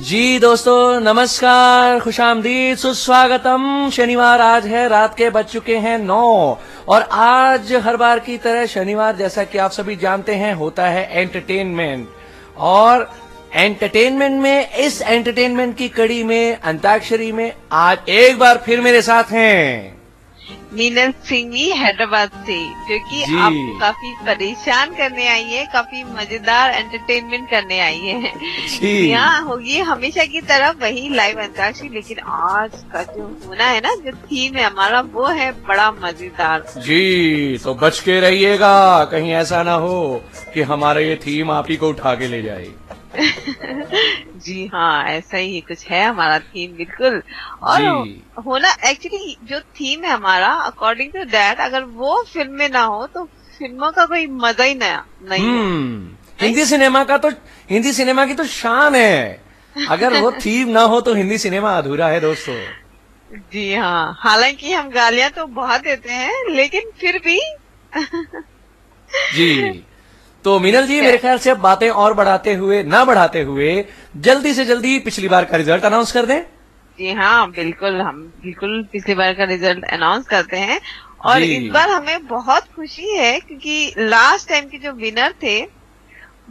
जी दोस्तों नमस्कार, खुशामदीद, सुस्वागतम। शनिवार आज है, रात के बज चुके हैं 9 और आज हर बार की तरह शनिवार जैसा कि आप सभी जानते हैं होता है एंटरटेनमेंट। और एंटरटेनमेंट में, इस एंटरटेनमेंट की कड़ी में, अंताक्षरी में आज एक बार फिर मेरे साथ हैं मीनल सिंघवी हैदराबाद से, जो कि जी। आपको काफी परेशान करने आई है, काफी मजेदार एंटरटेनमेंट करने आई है। जी यहाँ होगी हमेशा की तरह वही लाइव अंताक्षरी, लेकिन आज का जो होना है ना, जो थीम है हमारा, वो है बड़ा मजेदार। जी। तो बच के रहिएगा, कहीं ऐसा ना हो कि हमारा ये थीम आप ही को उठा के ले जाए। जी हाँ, ऐसा ही कुछ है हमारा थीम, बिल्कुल। और जी। होना एक्चुअली जो थीम है हमारा, अकॉर्डिंग टू दैट, अगर वो फिल्म में ना हो तो फिल्मों का कोई मजा ही नहीं है। हिंदी सिनेमा की तो शान है। अगर वो थीम ना हो तो हिंदी सिनेमा अधूरा है दोस्तों। जी हाँ, हालांकि हम गालियां तो बहुत देते हैं, लेकिन फिर भी जी। तो मीनल जी, मेरे ख्याल से अब बातें और ना बढ़ाते हुए जल्दी से जल्दी पिछली बार का रिजल्ट अनाउंस कर दें। जी हाँ, बिल्कुल, हम बिल्कुल पिछली बार का रिजल्ट अनाउंस करते हैं। और जी। इस बार हमें बहुत खुशी है, क्योंकि लास्ट टाइम के जो विनर थे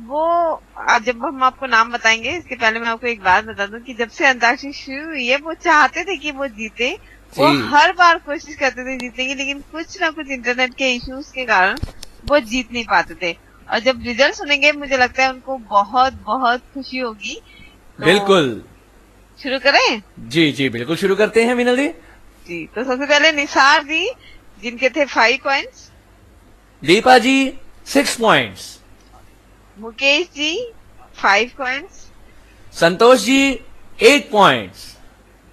वो, जब हम आपको नाम बताएंगे, इसके पहले मैं आपको एक बात बता दूं कि जब से अंताक्षरी शुरू हुई है, वो चाहते थे कि वो जीते। वो जी। हर बार कोशिश करते थे जीतने की, लेकिन कुछ ना कुछ इंटरनेट के इश्यूज के कारण वो जीत नहीं पाते थे। और जब रिजल्ट सुनेंगे, मुझे लगता है उनको बहुत बहुत खुशी होगी। तो बिल्कुल। शुरू करें? जी जी, बिल्कुल शुरू करते हैं मीनल जी। जी, तो सबसे पहले निसार जी, जिनके थे 5 पॉइंट्स। दीपा जी 6 points. Mukesh ji 5 points. Santosh ji 8 points.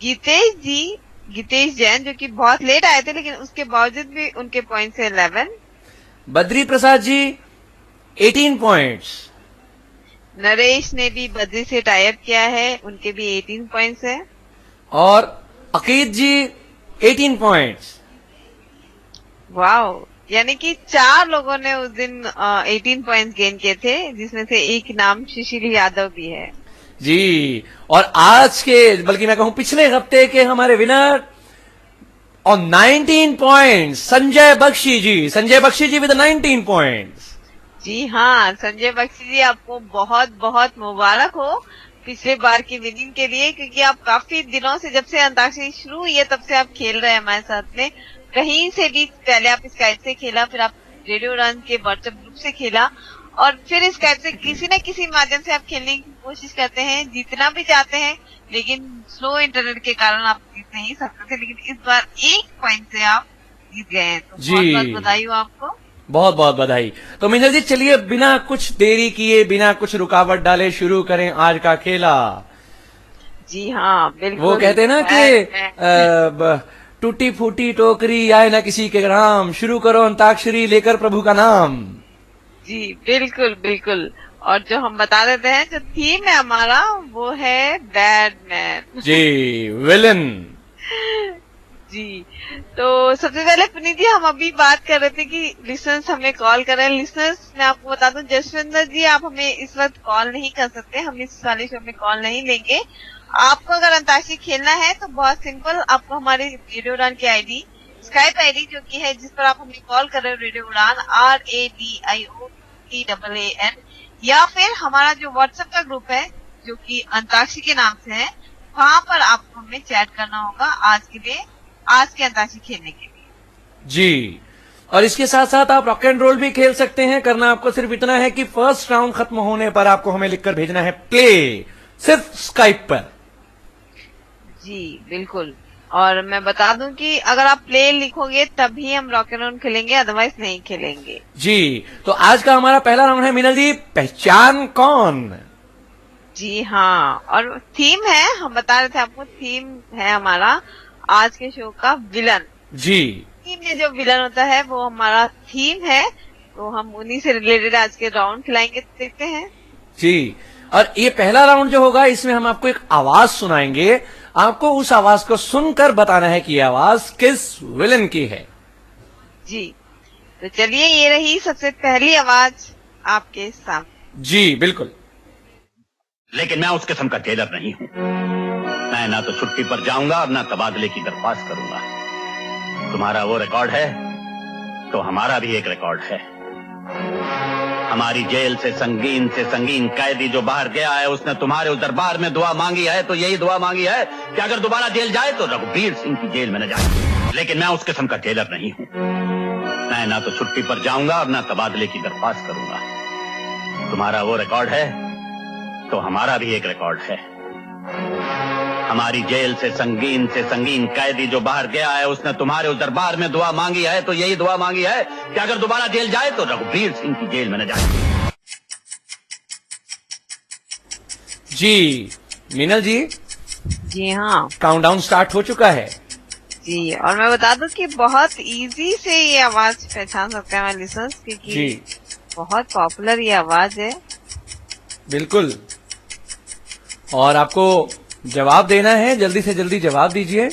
Geetesh Jain, जो कि बहुत लेट आए थे, लेकिन उसके बावजूद भी उनके पॉइंट्स है 11। बद्री प्रसाद जी 18 पॉइंट्स। नरेश ने भी बद्री से टाई अप किया है, उनके भी 18 पॉइंट्स है। और अकीद जी 18 पॉइंट्स। वाओ, यानी कि 4 लोगों ने उस दिन 18 पॉइंट्स गेन किए थे, जिसमें से एक नाम सुशील यादव भी है। जी। और आज के, बल्कि मैं कहूं पिछले हफ्ते के हमारे विनर और 19 points, Sanjay Bakshi ji with 19 points. जी हाँ, संजय बख्शी जी, आपको बहुत बहुत मुबारक हो पिछले बार की विनिंग के लिए, क्योंकि आप काफी दिनों से, जब से अंताक्षरी शुरू हुई है, तब से आप खेल रहे हैं हमारे साथ में। कहीं से भी, पहले आप स्काइप से खेला, फिर आप रेडियो रन के व्हाट्सएप ग्रुप से खेला, और फिर स्काइप से किसी न किसी माध्यम से आप खेलने की कोशिश करते हैं, जीतना भी चाहते हैं, लेकिन स्लो इंटरनेट के कारण आप जीत नहीं सकते थे। लेकिन इस बार 1 पॉइंट से आप जीत गए हैं, तो बहुत बहुत बधाई हो आपको। बहुत बहुत बधाई। तो मिनल जी, चलिए बिना कुछ देरी किए, बिना कुछ रुकावट डाले शुरू करें आज का खेला। जी हाँ, बिल्कुल। वो कहते हैं ना कि टूटी फूटी टोकरी आए ना किसी के राम, शुरू करो अंताक्षरी लेकर प्रभु का नाम। जी बिल्कुल बिल्कुल। और जो हम बता देते हैं, जो थीम है हमारा, वो है बैडमैन। जी, विलन। जी, तो सबसे पहले पुनीत जी, हम अभी बात कर रहे थे कि लिसनर्स हमें कॉल कर रहे हैं। लिसनर्स, मैं आपको बता दूं, जसविंदर जी, आप हमें इस वक्त कॉल नहीं कर सकते, हम इस वाले शो में कॉल नहीं लेंगे। आपको अगर अंताक्षरी खेलना है तो बहुत सिंपल, आपको हमारी रेडियो उड़ान की आईडी, स्काइप आईडी जो की है, जिस पर आप हमें कॉल कर रहे हो, रेडियो उड़ान RADIOTAAN, या फिर हमारा जो व्हाट्सएप का ग्रुप है, जो कि अंताक्षरी के नाम से है, वहां पर आपको हमें चैट करना होगा आज के अंताक्षरी खेलने के लिए। जी। और इसके साथ साथ आप रॉक एंड रोल भी खेल सकते हैं। करना आपको सिर्फ इतना है कि फर्स्ट राउंड खत्म होने पर आपको हमें लिखकर भेजना है प्ले, सिर्फ स्काइप पर। जी बिल्कुल। और मैं बता दूं कि अगर आप प्ले लिखोगे तभी हम रॉक एंड रोल खेलेंगे, अदरवाइज नहीं खेलेंगे। जी। तो आज का हमारा पहला राउंड है मीनल जी, पहचान कौन। जी हाँ, और थीम है, हम बता रहे थे आपको, थीम है हमारा आज के शो का विलन। जी। थीम में जो विलन होता है वो हमारा थीम है, तो हम उन्हीं से रिलेटेड आज के राउंड खिलाएंगे, देखते हैं। जी। और ये पहला राउंड जो होगा, इसमें हम आपको एक आवाज सुनाएंगे। आपको उस आवाज को सुनकर बताना है कि ये आवाज किस विलन की है। जी, तो चलिए, ये रही सबसे पहली आवाज आपके सामने। जी बिल्कुल। लेकिन मैं उस किस्म का जेलर नहीं हूं। मैं ना तो छुट्टी पर जाऊंगा और ना तबादले की दरख्वास्त करूंगा। तुम्हारा वो रिकॉर्ड है तो हमारा भी एक रिकॉर्ड है। हमारी जेल से संगीन कैदी जो बाहर गया है, उसने तुम्हारे उस दरबार में दुआ मांगी है, तो यही दुआ मांगी है कि अगर दोबारा जेल जाए तो रघुबीर सिंह की जेल में न जाए। लेकिन मैं उस किस्म का जेलर नहीं हूं। मैं ना तो छुट्टी पर जाऊंगा और ना तबादले की दरख्वास्त करूंगा। तुम्हारा वो रिकॉर्ड है तो हमारा भी एक रिकॉर्ड है। हमारी जेल से संगीन कैदी जो बाहर गया है, उसने तुम्हारे उस दरबार में दुआ मांगी है, तो यही दुआ मांगी है कि अगर दोबारा जेल जाए तो रघुबीर सिंह की जेल में न जाए। जी मीनल जी, जी हाँ काउंटडाउन स्टार्ट हो चुका है। जी, और मैं बता दूं कि बहुत इजी से ये आवाज पहचान सकते हैं हमारे लिसनर्स, क्योंकि जी बहुत पॉपुलर ये आवाज है। बिल्कुल। और आपको जवाब देना है, जल्दी से जल्दी जवाब दीजिए।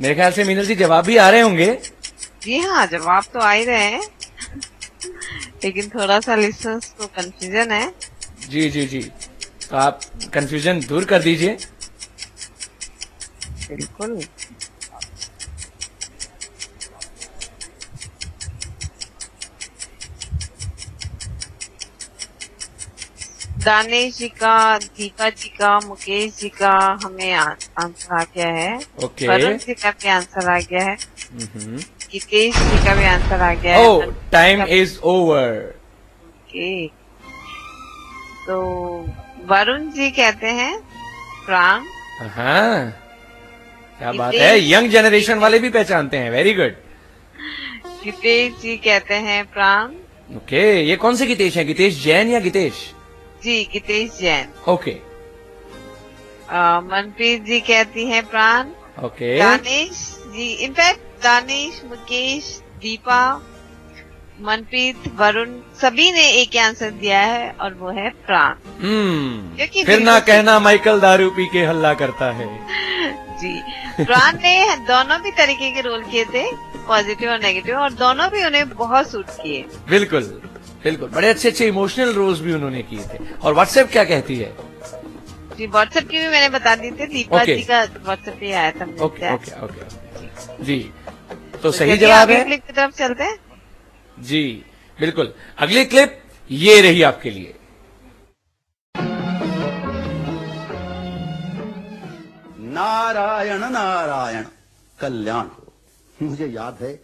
मेरे ख्याल से मीनल जी जवाब भी आ रहे होंगे। जी हाँ, जवाब तो आ ही रहे हैं लेकिन थोड़ा सा लिसनर्स को कंफ्यूजन है। जी जी जी, तो आप कंफ्यूजन दूर कर दीजिए। बिल्कुल। दानिश जी का, दीपा जी का, मुकेश जी का हमें आंसर आ गया है। ओके। वरुण जी का भी आंसर आ गया है। हम्म। गीतेश जी का भी आंसर आ गया है। ओह, टाइम इज ओवर। ओके, तो वरुण जी कहते हैं प्राण। हाँ, क्या बात गीतेश- है, यंग जनरेशन वाले भी पहचानते हैं। Very good. गीतेश जी कहते हैं प्राण। ओके, ये कौन से गीतेश हैं? गीतेश जैन या गीतेश? जी, गीतेश जैन। ओके मनप्रीत जी कहती हैं प्राण। ओके। दानिश जी, इनफैक्ट दानिश, मुकेश, दीपा, मनप्रीत, वरुण सभी ने एक ही आंसर दिया है और वो है प्राण। क्योंकि फिर ना बिल्कुल कहना माइकल दारू पी के हल्ला करता है। जी, प्राण ने दोनों भी तरीके के रोल किए थे, पॉजिटिव और नेगेटिव, और दोनों भी उन्हें बहुत सूट किए। बिल्कुल बिल्कुल, बड़े अच्छे अच्छे इमोशनल रोल्स भी उन्होंने किए थे। और व्हाट्सएप क्या कहती है? जी, व्हाट्सएप की भी मैंने बता दी थी, दीपा Okay. जी का व्हाट्सएप पे आया था मुझे। ओके ओके ओके जी, तो सही चलिए जवाब आगे है क्लिप की तरफ चलते हैं। जी। बिल्कुल, अगली क्लिप ये रही आपके लिए। नारायण नारायण कल्याण हो। मुझे याद है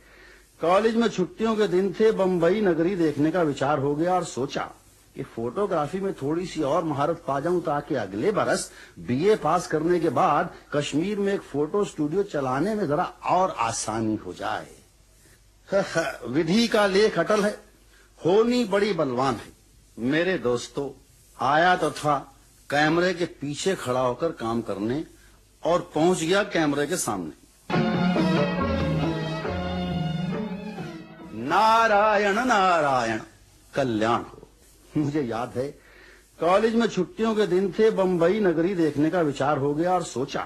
कॉलेज में छुट्टियों के दिन थे, बंबई नगरी देखने का विचार हो गया और सोचा कि फोटोग्राफी में थोड़ी सी और महारत पा जाऊं ताकि अगले बरस बीए पास करने के बाद कश्मीर में एक फोटो स्टूडियो चलाने में जरा और आसानी हो जाए। विधि का लेख अटल है, होनी बड़ी बलवान है। मेरे दोस्तों, आया तो था कैमरे के पीछे खड़ा होकर काम करने और पहुंच गया कैमरे के सामने। नारायण नारायण कल्याण हो। मुझे याद है कॉलेज में छुट्टियों के दिन थे, बंबई नगरी देखने का विचार हो गया और सोचा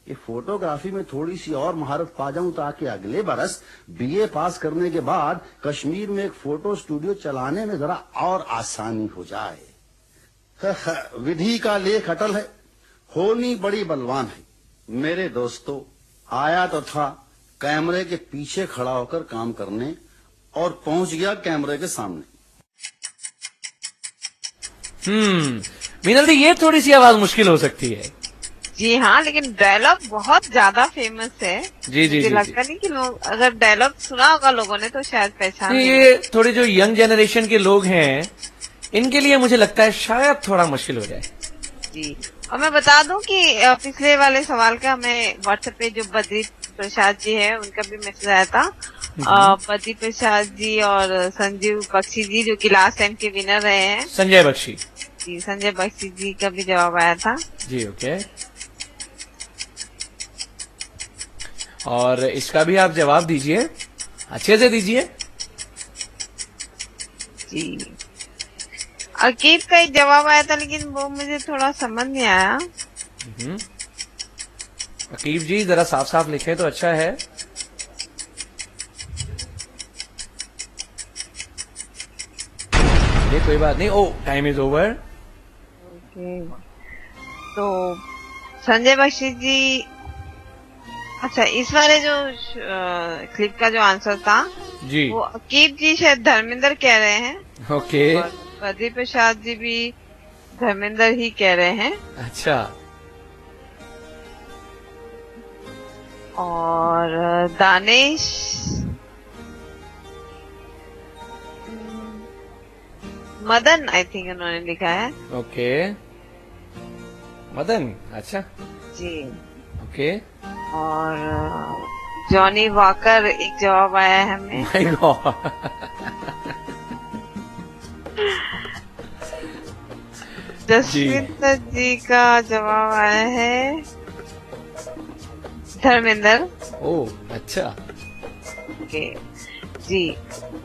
कि फोटोग्राफी में थोड़ी सी और महारत पा जाऊं ताकि अगले बरस बीए पास करने के बाद कश्मीर में एक फोटो स्टूडियो चलाने में जरा और आसानी हो जाए। विधि का लेख अटल है, होनी बड़ी बलवान है। मेरे दोस्तों, आया तो था कैमरे के पीछे खड़ा होकर काम करने और पहुंच गया कैमरे के सामने। मीनल जी, ये थोड़ी सी आवाज मुश्किल हो सकती है। जी हाँ, लेकिन डायलॉग बहुत ज्यादा फेमस है। जी जी मुझे जी, लगता नहीं कि लोग, अगर डायलॉग सुना होगा लोगों ने तो शायद पहचान लें। ये थोड़े जो यंग जनरेशन के लोग हैं, इनके लिए मुझे लगता है शायद थोड़ा मुश्किल हो जाए। जी, और मैं बता दूं कि पिछले वाले सवाल का हमें व्हाट्सएप पे जो बद्री प्रसाद जी है उनका भी मैसेज आया था। बद्री प्रसाद जी और संजीव बख्शी जी, जो कि लास्ट टाइम के विनर रहे हैं। संजय बख्शी जी, संजय बख्शी जी का भी जवाब आया था। जी। ओके, और इसका भी आप जवाब दीजिए, अच्छे से दीजिए। जी, अकीब का एक जवाब आया था लेकिन वो मुझे थोड़ा समझ नहीं आया। अकीब जी, जरा साफ साफ लिखें तो अच्छा है। चलिए कोई बात नहीं। ओ टाइम इज ओवर। ओके, तो संजय बख्शी जी, अच्छा इस वाले जो क्लिप का जो आंसर था जी वो अकीब जी शायद धर्मेंद्र कह रहे हैं, ओके और बद्री प्रसाद जी भी धर्मेंद्र ही कह रहे हैं, अच्छा और दानिश मदन आई थिंक उन्होंने लिखा है। ओके मदन अच्छा जी, ओके और जॉनी वॉकर एक जवाब आया है हमें। माय गॉड जसविंदर जी का जवाब आया है धर्मेंद्र। ओ अच्छा ओके जी,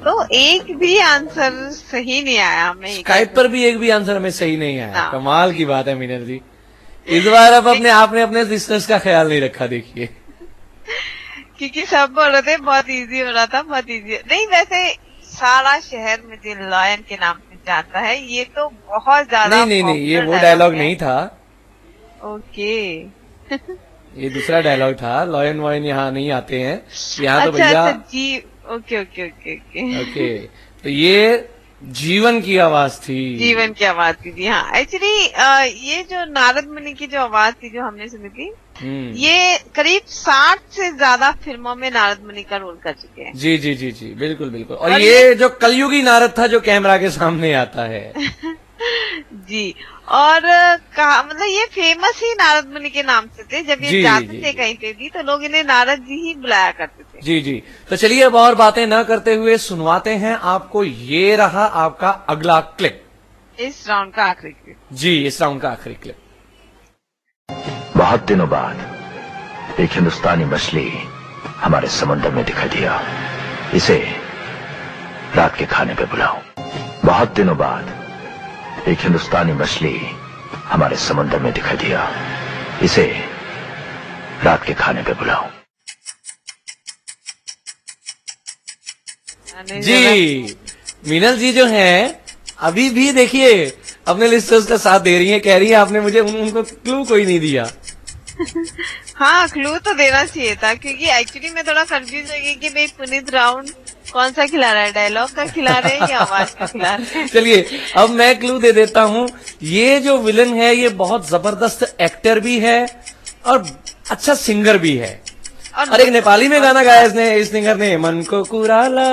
तो एक भी आंसर सही नहीं आया हमें। स्काइप पर भी एक भी आंसर हमें सही नहीं आया। हाँ। कमाल की बात है मीनल जी, इस बार अब अपने आपने अपने लिसनर्स का ख्याल नहीं रखा। देखिए क्योंकि सब बोल रहे थे बहुत इजी हो रहा था, बहुत इजी नहीं। वैसे सारा शहर मुझे लॉयन के नाम से जानता है, ये तो बहुत ज्यादा नहीं ये popular वो डायलॉग है। नहीं था, ओके ये दूसरा डायलॉग था। लॉयन वॉयन यहाँ नहीं आते हैं, यहाँ तो अच्छा भैया अच्छा जी, okay okay okay okay okay. तो ये जीवन की आवाज थी। जीवन की आवाज थी जी। हाँ एक्चुअली ये जो नारद मुनि की जो आवाज थी जो हमने सुनी थी, ये करीब 60 से ज्यादा फिल्मों में नारद मुनि का रोल कर चुके हैं। जी जी जी जी बिल्कुल बिल्कुल। और ये जो कलयुगी नारद था जो कैमरा के सामने आता है जी, और कहा मतलब ये फेमस ही नारद मुनि के नाम से थे। जब ये जी, जाते जी, थे कहीं पे भी तो लोग इन्हें नारद जी ही बुलाया करते थे। जी जी। तो चलिए अब और बातें न करते हुए सुनवाते हैं आपको। ये रहा आपका अगला क्लिप। इस राउंड का आखिरी क्लिप। जी इस राउंड का आखिरी क्लिप। बहुत दिनों बाद एक हिंदुस्तानी मछली हमारे समुद्र में दिखाई दिया। इसे रात के खाने पे बुलाओ। बहुत दिनों बाद एक हिंदुस्तानी मछली हमारे समुद्र में दिखाई दिया। इसे रात के खाने पे बुलाओ। जी मीनल जी जो हैं अभी भी देखिए अपने लिस्टर्स का साथ दे रही हैं, कह रही है आपने मुझे उनको क्लू कोई नहीं दिया। हाँ क्लू तो देना चाहिए था, क्योंकि एक्चुअली मैं थोड़ा कंफ्यूज हो गई कि भाई पुनीत राउंड कौन सा खिला रहा है, डायलॉग का खिला रहे हैं या आवाज का खिला रहे हैं। चलिए अब मैं क्लू दे देता हूं। ये जो विलन है ये बहुत जबरदस्त एक्टर भी है और अच्छा सिंगर भी है। और एक नेपाली में गाना गाया इसने, इस सिंगर ने, मन को कुराला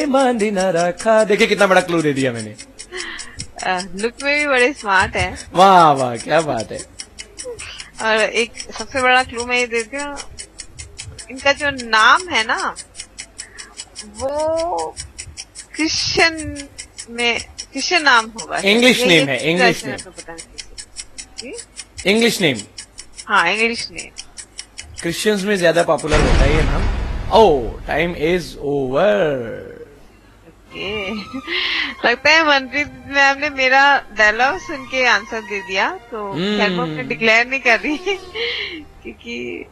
बांधी न रखा। देखिए कितना बड़ा क्लू दे दिया मैंने। लुक में भी बड़े स्मार्ट है। वाह वाह क्या बात है। और एक सबसे बड़ा क्लू मैं ये देती हूँ, इनका जो नाम है ना वो क्रिश्चियन नाम होगा। इंग्लिश नेम है, इंग्लिश नेम। तो पता नहीं। इंग्लिश नेम, हाँ इंग्लिश नेम। क्रिश्चियंस में ज्यादा पॉपुलर होता है ये नाम। ओ टाइम इज ओवर। लगता है मनप्रीत मैम ने मेरा डायलॉग सुन के आंसर दे दिया, तो खैर वो अपने डिक्लेयर नहीं कर रही क्योंकि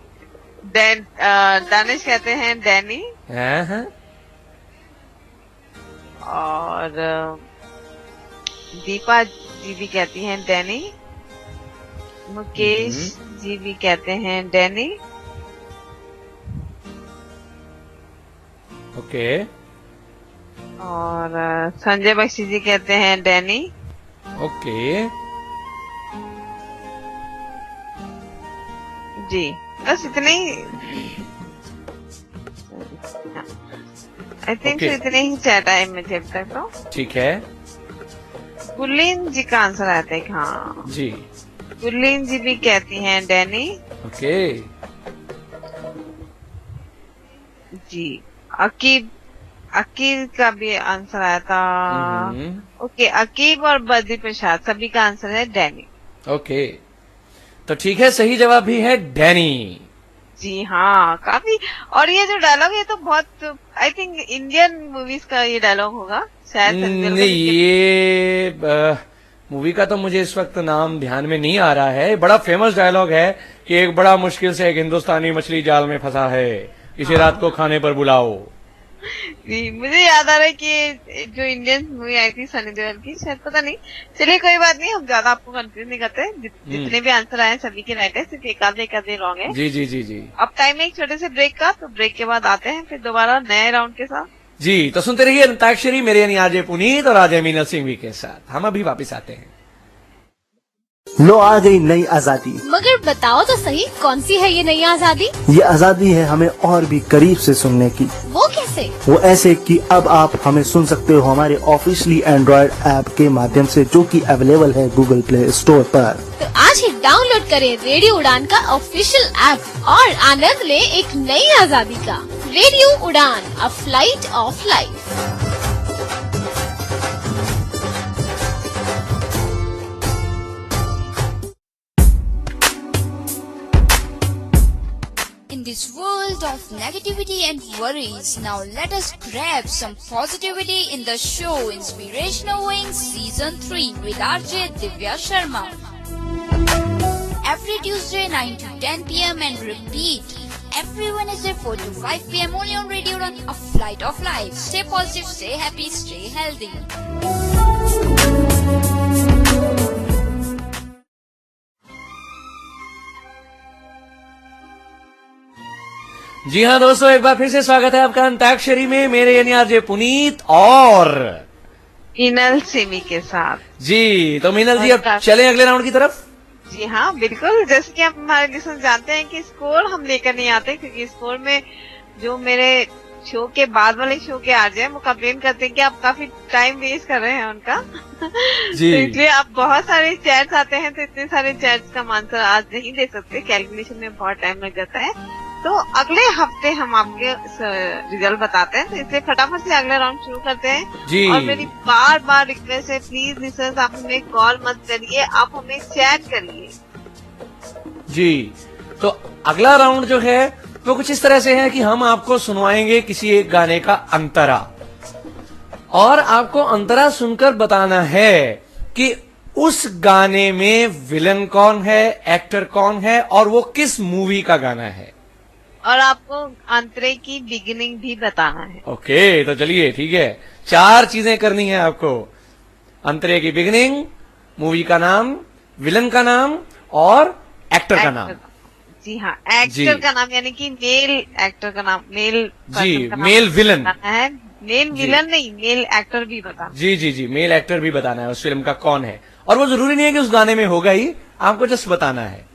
दानिश कहते हैं डैनी, और दीपा जी भी कहती हैं डैनी, मुकेश जी भी कहते हैं डैनी, ओके और संजय बख्शी जी कहते हैं डैनी। ओके जी बस इतने ही, आई थिंक Okay. इतने ही चैट आए मुझे अब तक। तो ठीक है गुरलीन जी का आंसर आता है। हाँ जी गुरलीन जी भी कहती हैं डैनी। ओके जी अकीब का भी आंसर आया था। ओके अकीब और बद्री प्रसाद सभी का आंसर है डैनी। ओके तो ठीक है, सही जवाब भी है डैनी। जी हाँ काफी। और ये जो डायलॉग है तो बहुत आई थिंक इंडियन मूवीज का ये डायलॉग होगा शायद। नहीं ये मूवी का तो मुझे इस वक्त नाम ध्यान में नहीं आ रहा है। बड़ा फेमस डायलॉग है कि एक बड़ा मुश्किल से एक हिंदुस्तानी मछली जाल में फंसा है, इसे रात को खाने पर बुलाओ। जी, मुझे याद आ रहा है कि जो इंडियन मूवी आई थी सनी देओल की, शायद, पता नहीं। चलिए कोई बात नहीं, हम ज्यादा आपको कंफ्यूज नहीं करते। जितने भी आंसर आए सभी के राइट है, सिर्फ एक आधे रॉन्ग है। जी जी जी जी अब टाइम है एक छोटे से ब्रेक का, तो ब्रेक के बाद आते हैं फिर दोबारा नए राउंड के साथ। जी। तो सुनते रहिए अंताक्षरी, मेरे यानी आरजे पुनीत और आरजे मीनल सिंह भी के साथ। हम अभी वापिस आते हैं। लो आ गई नई आजादी। मगर बताओ तो सही, कौन सी है ये नई आजादी? ये आजादी है हमें और भी करीब से सुनने की। वो कैसे? वो ऐसे कि अब आप हमें सुन सकते हो हमारे ऑफिशियली एंड्रॉइड ऐप के माध्यम से, जो कि अवेलेबल है गूगल प्ले स्टोर पर। तो आज ही डाउनलोड करें रेडियो उड़ान का ऑफिशियल ऐप और आनंद लें एक नई आजादी का। रेडियो उड़ान, a flight of life. In this world of negativity and worries, now let us grab some positivity in the show Inspirational Wings Season 3 with RJ Divya Sharma. Every Tuesday 9 to 10 p.m. and repeat every Wednesday 4 to 5 p.m. only on Radio Run, a flight of life. Stay positive, stay happy, stay healthy. जी हाँ दोस्तों, एक बार फिर से स्वागत है आपका अंताक्षरी में, मेरे यानी आरजे पुनीत और मीनल सिमी के साथ। जी। तो मीनल जी, अब चलें अगले राउंड की तरफ। जी हाँ, बिल्कुल। जैसे कि आप हमारे लिसनर जानते हैं कि स्कोर हम लेकर नहीं आते, क्योंकि स्कोर में जो मेरे शो के बाद वाले शो के आरजे हैं वो कंप्लेन करते हैं कि आप काफी टाइम वेस्ट कर रहे हैं उनका। जी। तो इसलिए आप बहुत सारे चैट्स आते हैं, तो इतने सारे चैट्स का आंसर आज नहीं दे सकते, कैलकुलेशन में बहुत टाइम लग जाता है। तो अगले हफ्ते हम आपके रिजल्ट बताते हैं, तो इसलिए फटाफट से अगला राउंड शुरू करते हैं। जी। और मेरी बार बार रिक्वेस्ट है, प्लीज लिसनर्स, आप हमें कॉल मत करिए, आप हमें चैट करिए। जी। तो अगला राउंड जो है वो कुछ इस तरह से है कि हम आपको सुनवाएंगे किसी एक गाने का अंतरा, और आपको अंतरा सुनकर बताना है कि उस गाने में विलन कौन है, एक्टर कौन है, और वो किस मूवी का गाना है। और आपको अंतरे की बिगिनिंग भी बताना है। ओके, तो चलिए ठीक है, 4 चीजें करनी है आपको। अंतरे की बिगिनिंग, मूवी का नाम, विलन का नाम और एक्टर का नाम। जी हाँ, एक्टर का नाम यानी कि मेल एक्टर का नाम, मेल जी, मेल विलन है। मेल विलन नहीं, मेल एक्टर भी बताना। जी जी जी, मेल एक्टर भी बताना है उस फिल्म का कौन है, और वो जरूरी नहीं है कि उस गाने में होगा ही, आपको जस्ट बताना है।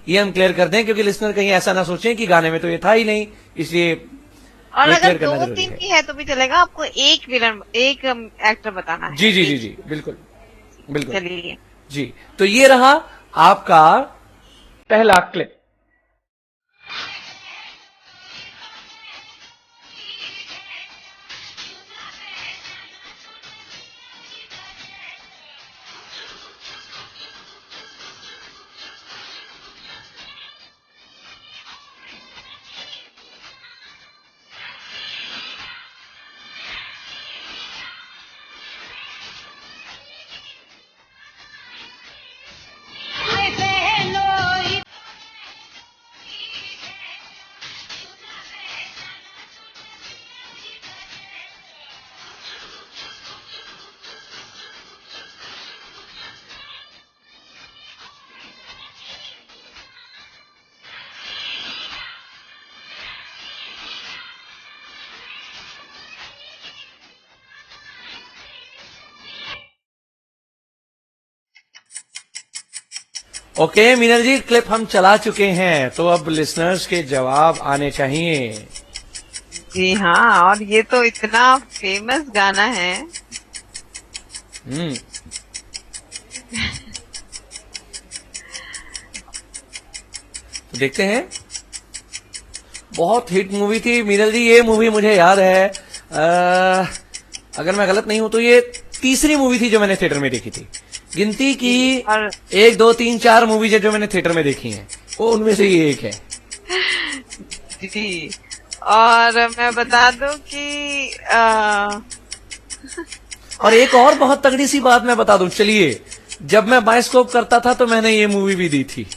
ये हम क्लियर कर दें, क्योंकि लिसनर कहीं ऐसा ना सोचें कि गाने में तो ये था ही नहीं, इसलिए और अगर 2-3 की है तो भी चलेगा, आपको एक विलन, एक एक्टर बताना है। जी जी जी जी, बिल्कुल बिल्कुल। चलिए जी, तो ये रहा आपका पहला क्लिप। ओके मीनल जी, क्लिप हम चला चुके हैं, तो अब लिसनर्स के जवाब आने चाहिए। जी हाँ, और ये तो इतना फेमस गाना है। तो देखते हैं, बहुत हिट मूवी थी मीनल जी, ये मूवी मुझे याद है, अगर मैं गलत नहीं हूं तो ये तीसरी मूवी थी जो मैंने थिएटर में देखी थी। गिनती की 1 2 3 4 मूवीज है जो मैंने थिएटर में देखी हैं, वो उनमें से ये एक है। जी, और मैं बता दूं कि और एक और बहुत तगड़ी सी बात मैं बता दूं, चलिए, जब मैं बायोस्कोप करता था तो मैंने ये मूवी भी दी थी।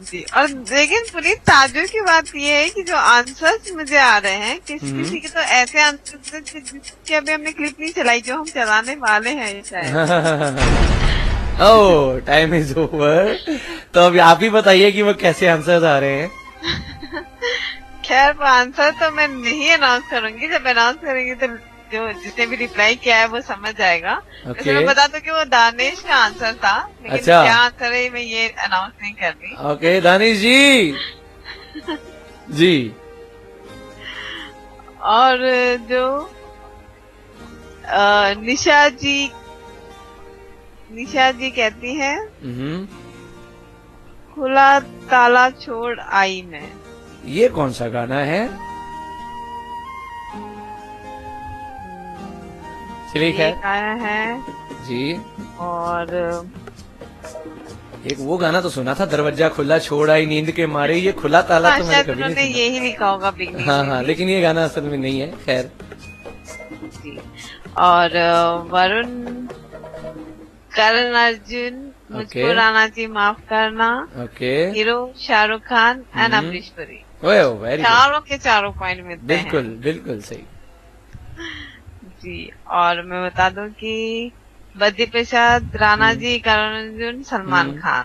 जी। और लेकिन पुनीत ताजुब की बात ये है कि जो आंसर्स मुझे आ रहे हैं किसी किसी के तो ऐसे आंसर्स हैं जिसकी अभी हमने क्लिप नहीं चलाई जो हम चलाने वाले हैं ये शायद। ओह, टाइम इज ओवर। तो अभी आप ही बताइए कि वो कैसे आंसर्स आ रहे हैं। खैर वो आंसर तो मैं नहीं अनाउंस करूंगी, जब अनाउंस करेंगे तो जो जिसने भी रिप्लाई किया है वो समझ जाएगा। वैसे मैं बता दूं कि वो दानिश का आंसर था, लेकिन अच्छा। क्या आंसर है मैं ये अनाउंस नहीं कर रही। ओके दानिश जी। जी। और जो निशा जी कहती है खुला ताला छोड़ आई मैं। ये कौन सा गाना है? चलिए खैर आया है जी। और एक वो गाना तो सुना था, दरवाजा खुला छोड़ आई नींद के मारे। ये खुला ताला तो मैंने शायद कभी उन्होंने नहीं सुना। यही लिखा होगा बिगनिंग हाँ में हाँ, भी। लेकिन ये गाना असल में नहीं है। खैर जी। और वरुण करण अर्जुन मुझको राणा जी माफ करना। Okay. Hero Shahrukh Khan and Amrish Puri. Very चारों के चारों पॉइंट मिलते हैं। बिल्कुल बिल्कुल सही। जी। और मैं बता दूं कि बद्री प्रसाद, राणा जी, करण अर्जुन, सलमान खान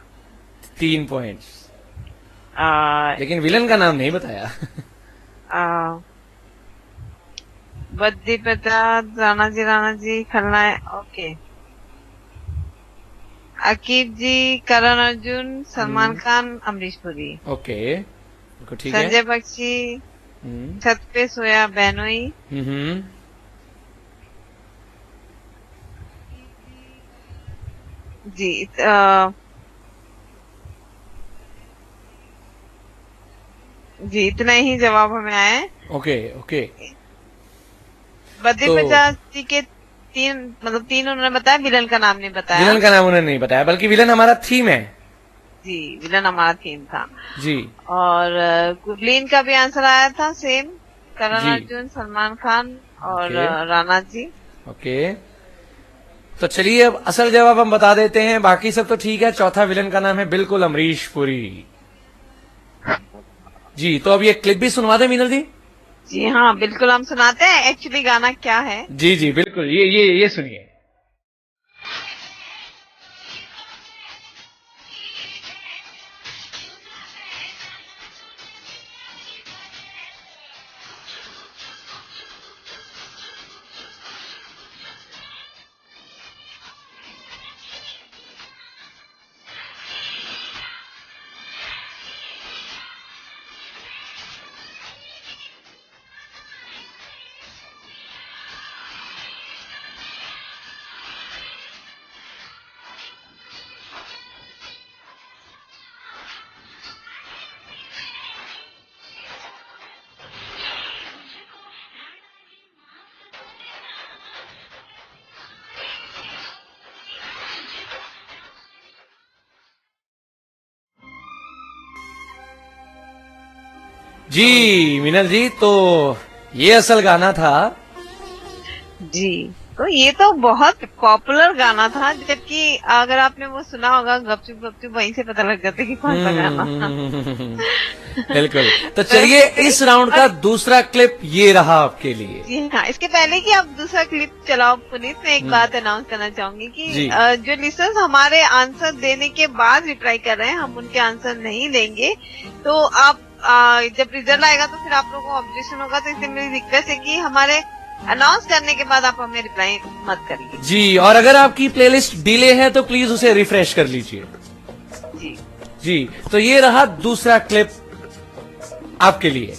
3 पॉइंट्स। लेकिन विलन का नाम नहीं बताया। बद्री प्रसाद, राणा जी खलनायक। ओके। अकीब जी, करण अर्जुन, सलमान खान, अमरीश पुरी। ओके ठीक है। संजय बख्शी, छत पे सोया बहनोई। जी। जी इतना ही जवाब हमें आए। Okay okay. बद्री प्रसाद जी के 3 उन्होंने बताया, विलन का नाम नहीं बताया। विलन का नाम उन्होंने नहीं बताया, बल्कि विलन हमारा थीम है। जी विलन हमारा थीम था। जी। और गुरलीन का भी आंसर आया था सेम, करण अर्जुन, सलमान खान और राणा जी। ओके। तो चलिए अब असल जवाब हम बता देते हैं, बाकी सब तो ठीक है। चौथा विलन का नाम है बिल्कुल अमरीश पुरी। जी। तो अब ये क्लिप भी सुनवा दे मीनल जी। जी हाँ बिल्कुल, हम सुनाते हैं एक्चुअली गाना क्या है। जी जी बिल्कुल, ये सुनिए। जी मीनल जी, तो ये असल गाना था। जी। तो ये तो बहुत पॉपुलर गाना था, जबकि अगर आपने वो सुना होगा गपचुप गपचुप, वहीं से पता लग जाता है कि कौन सा गाना था। बिल्कुल। तो चलिए इस राउंड का दूसरा क्लिप ये रहा आपके लिए। जी हाँ, इसके पहले कि आप दूसरा क्लिप चलाओ पुनीत, मैं एक बात अनाउंस करना चाहूंगी कि जो लिसनर्स हमारे आंसर देने के बाद रिप्लाई कर रहे हैं, हम उनके आंसर नहीं लेंगे। तो आप जब रिजल्ट आएगा तो फिर आप लोगों को ऑब्जेक्शन होगा, तो इसलिए मेरी रिक्वेस्ट है कि हमारे अनाउंस करने के बाद आप हमें रिप्लाई मत करिए। जी। और अगर आपकी प्लेलिस्ट डिले है तो प्लीज उसे रिफ्रेश कर लीजिए। जी जी। तो ये रहा दूसरा क्लिप आपके लिए।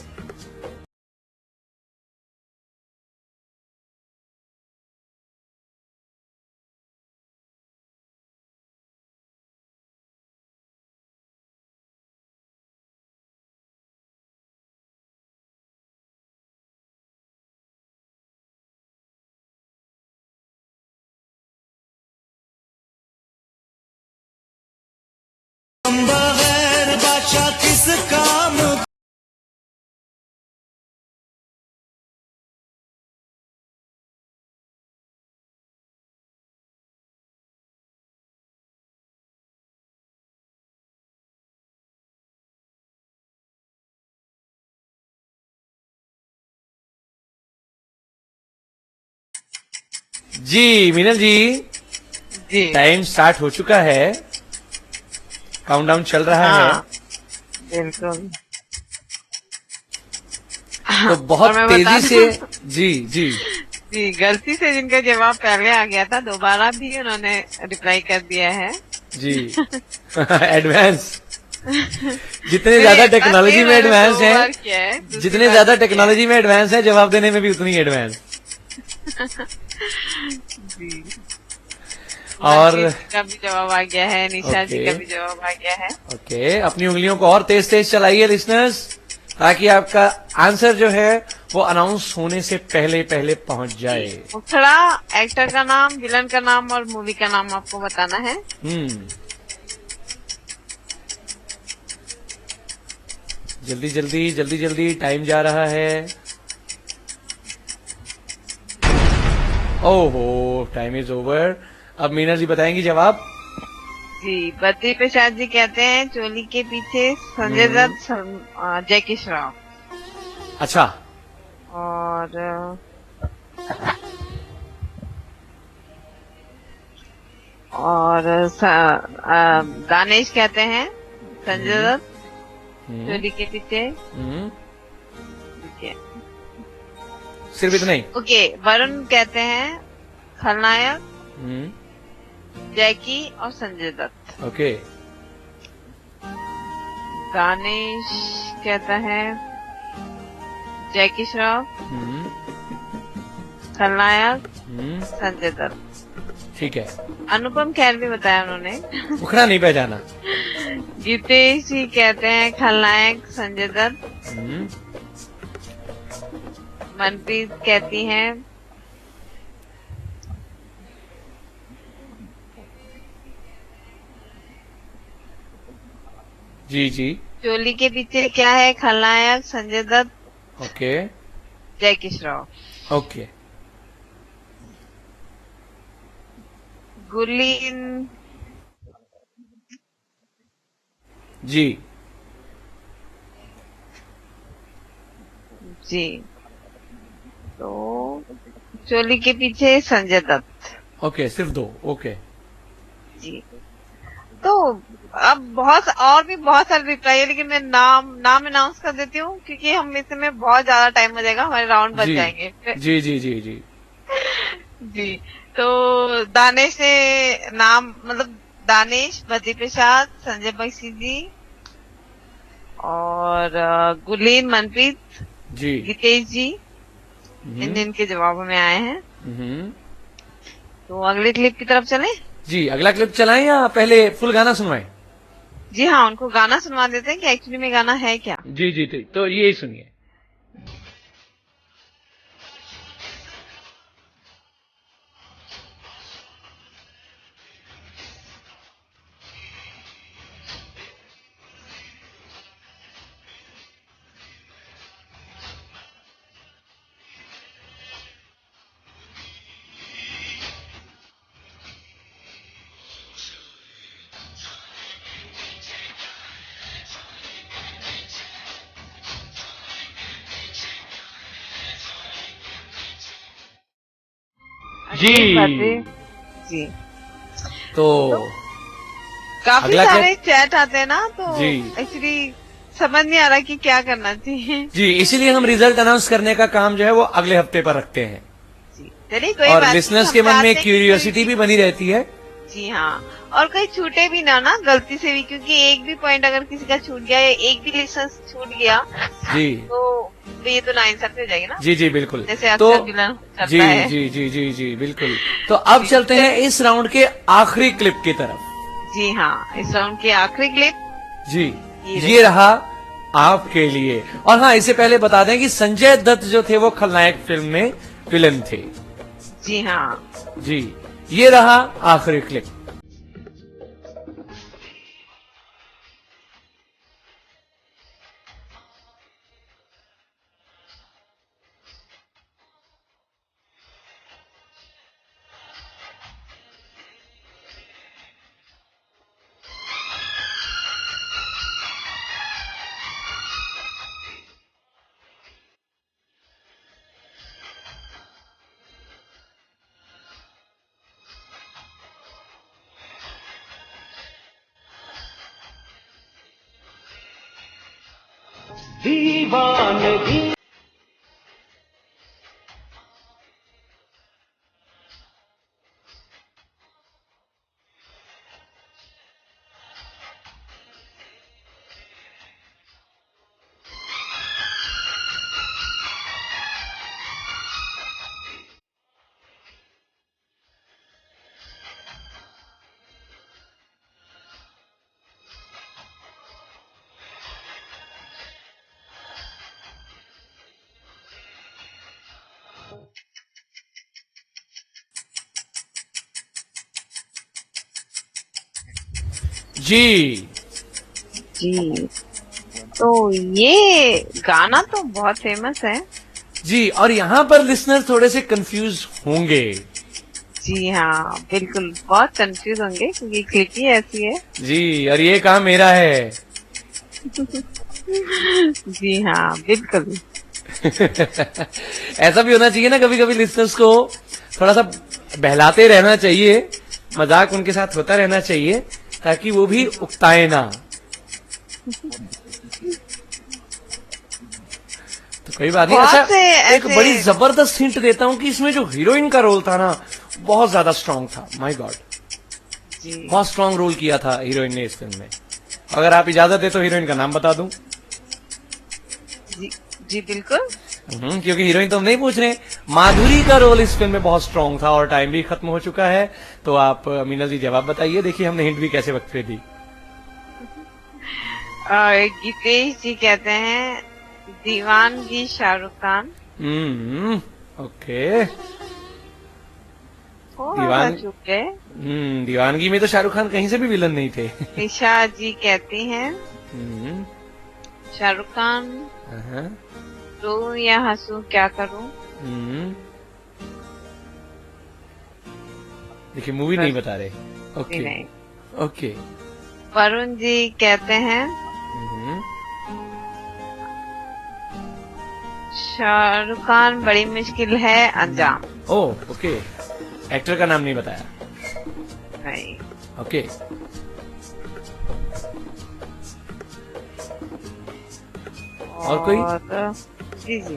जी मीनल जी, जी टाइम स्टार्ट हो चुका है, काउंटडाउन चल रहा है। हाँ बिल्कुल। तो बहुत और मैं तेजी बता से। दूं, जी जी जी गलती से जिनका जवाब पहले आ गया था दोबारा भी उन्होंने रिप्लाई कर दिया है। जी एडवांस। जितने मैंने ज्यादा एक बार टेक्नोलॉजी नहीं, में मैंने एडवांस 2 है, बार किया है, दूसरी जितने बार ज्यादा भी किया है। टेक्नोलॉजी में एडवांस है, जवाब देने में भी उतनी एडवांस। जी और मनप्रीत जी का भी जवाब आ गया है, निशा जी ओके। का भी जवाब आ गया है। ओके, अपनी उंगलियों को और तेज तेज चलाइए लिसनर्स, ताकि आपका आंसर जो है वो अनाउंस होने से पहले पहले पहुंच जाए। मुखड़ा एक्टर का नाम, विलन का नाम और मूवी का नाम आपको बताना है। जल्दी जल्दी जल्दी जल्दी, टाइम जा रहा है। ओहो, टाइम इज ओवर। अब मीना जी बताएंगी जवाब। जी बद्री प्रसाद जी कहते हैं चोली के पीछे संजय दत्त, जैकी श्रॉफ। अच्छा, और दानिश कहते हैं संजय दत्त चोली के पीछे। ठीक है, सिर्फ इतना ही। ओके। वरुण कहते हैं खलनायक, जैकी और संजय दत्त। ओके, दानिश कहता है जैकी श्रॉफ, खलनायक, संजय दत्त। ठीक है। अनुपम खेर भी बताया उन्होंने। मुखड़ा नहीं पहचाना। गीतेश जी कहते हैं खलनायक संजय दत्त। मनप्रीत कहती हैं जी जी, चोली के पीछे क्या है, खलनायक संजय दत्त, ओके जैकी श्रॉफ। ओके। गुलीन जी जी, तो चोली के पीछे संजय दत्त। ओके, सिर्फ 2। ओके जी, तो अब और भी बहुत सारे रिप्लाई है, लेकिन मैं नाम अनाउंस कर देती हूँ क्योंकि हम इसमें बहुत ज्यादा टाइम हो जाएगा, हमारे राउंड बच जी जाएंगे। जी जी जी जी जी, तो दानिश से नाम, मतलब दानिश, बद्री प्रसाद, संजय बख्शी जी और गुलीन, मनप्रीत, जी। गीतेश जी, इनके जवाब में आए हैं। तो अगले क्लिप की तरफ चलें। जी, अगला क्लिप चलाएं या पहले फुल गाना सुनवाएं? जी हाँ, उनको गाना सुनवा देते हैं कि एक्चुअली में गाना है क्या। जी जी, तो यही सुनिए। जी जी, तो काफी अगला सारे चैट आते हैं ना, तो जी। एक्चुअली समझ नहीं आ रहा कि क्या करना चाहिए। जी, इसीलिए हम रिजल्ट अनाउंस करने का काम जो है वो अगले हफ्ते पर रखते हैं। जी, चलिए कोई और बात नहीं, लिसनर्स हम के मन चाहते में हैं कि क्यूरियोसिटी भी बनी रहती है। जी हाँ, और कहीं छूटे भी ना गलती से भी, क्योंकि एक भी पॉइंट अगर किसी का छूट गया या एक भी लिसन छूट गया जी, तो ये तो नाइंसाफी हो जाएगी ना। जी जी बिल्कुल। जैसे तो अक्सर विलन करता जी है। जी जी जी जी बिल्कुल। तो अब चलते हैं इस राउंड के आखिरी क्लिप की तरफ। जी हाँ, इस राउंड की आखिरी क्लिप जी, ये रहा आपके लिए। और हाँ, इससे पहले बता दें कि संजय दत्त जो थे वो खलनायक फिल्म में विलन थे। जी हाँ, जी, ये रहा आखिरी क्लिप। जी जी, तो ये गाना तो बहुत फेमस है। जी, और यहाँ पर लिसनर थोड़े से कंफ्यूज होंगे। जी हाँ, बिल्कुल बहुत कंफ्यूज होंगे क्योंकि क्लिप ही ऐसी है। जी, और ये काम मेरा है। जी हाँ, बिल्कुल। ऐसा भी होना चाहिए ना, कभी कभी लिसनर्स को थोड़ा सा बहलाते रहना चाहिए, मजाक उनके साथ होता रहना चाहिए ताकि वो भी उकताए ना। तो कोई बात नहीं। अच्छा, एक बड़ी जबरदस्त हिंट देता हूँ कि इसमें जो हीरोइन का रोल था ना, बहुत ज्यादा स्ट्रांग था। माय गॉड, बहुत स्ट्रांग रोल किया था हीरोइन ने इस फिल्म में। अगर आप इजाजत दे तो हीरोइन का नाम बता दूं? जी बिल्कुल। क्योंकि हीरोइन तो हम नहीं पूछ रहे। माधुरी का रोल इस फिल्म में बहुत स्ट्रांग था और टाइम भी खत्म हो चुका है, तो आप मीनल जी जवाब बताइए। देखिए हमने हिंट भी कैसे वक्त पे दी। गीतेश जी कहते हैं दीवानगी शाहरुख खान। ओके। दीवानगी में तो शाहरुख खान कहीं से भी विलन नहीं थे। ईशा जी कहती हैं शाहरुख खान। रो या हंसू क्या करूं? देखिए मूवी नहीं बता रहे। Okay okay. वरुण जी कहते हैं शाहरुख खान बड़ी मुश्किल है अंजाम। ओह ओके, एक्टर का नाम नहीं बताया। नहीं। ओके। और कोई? जी जी।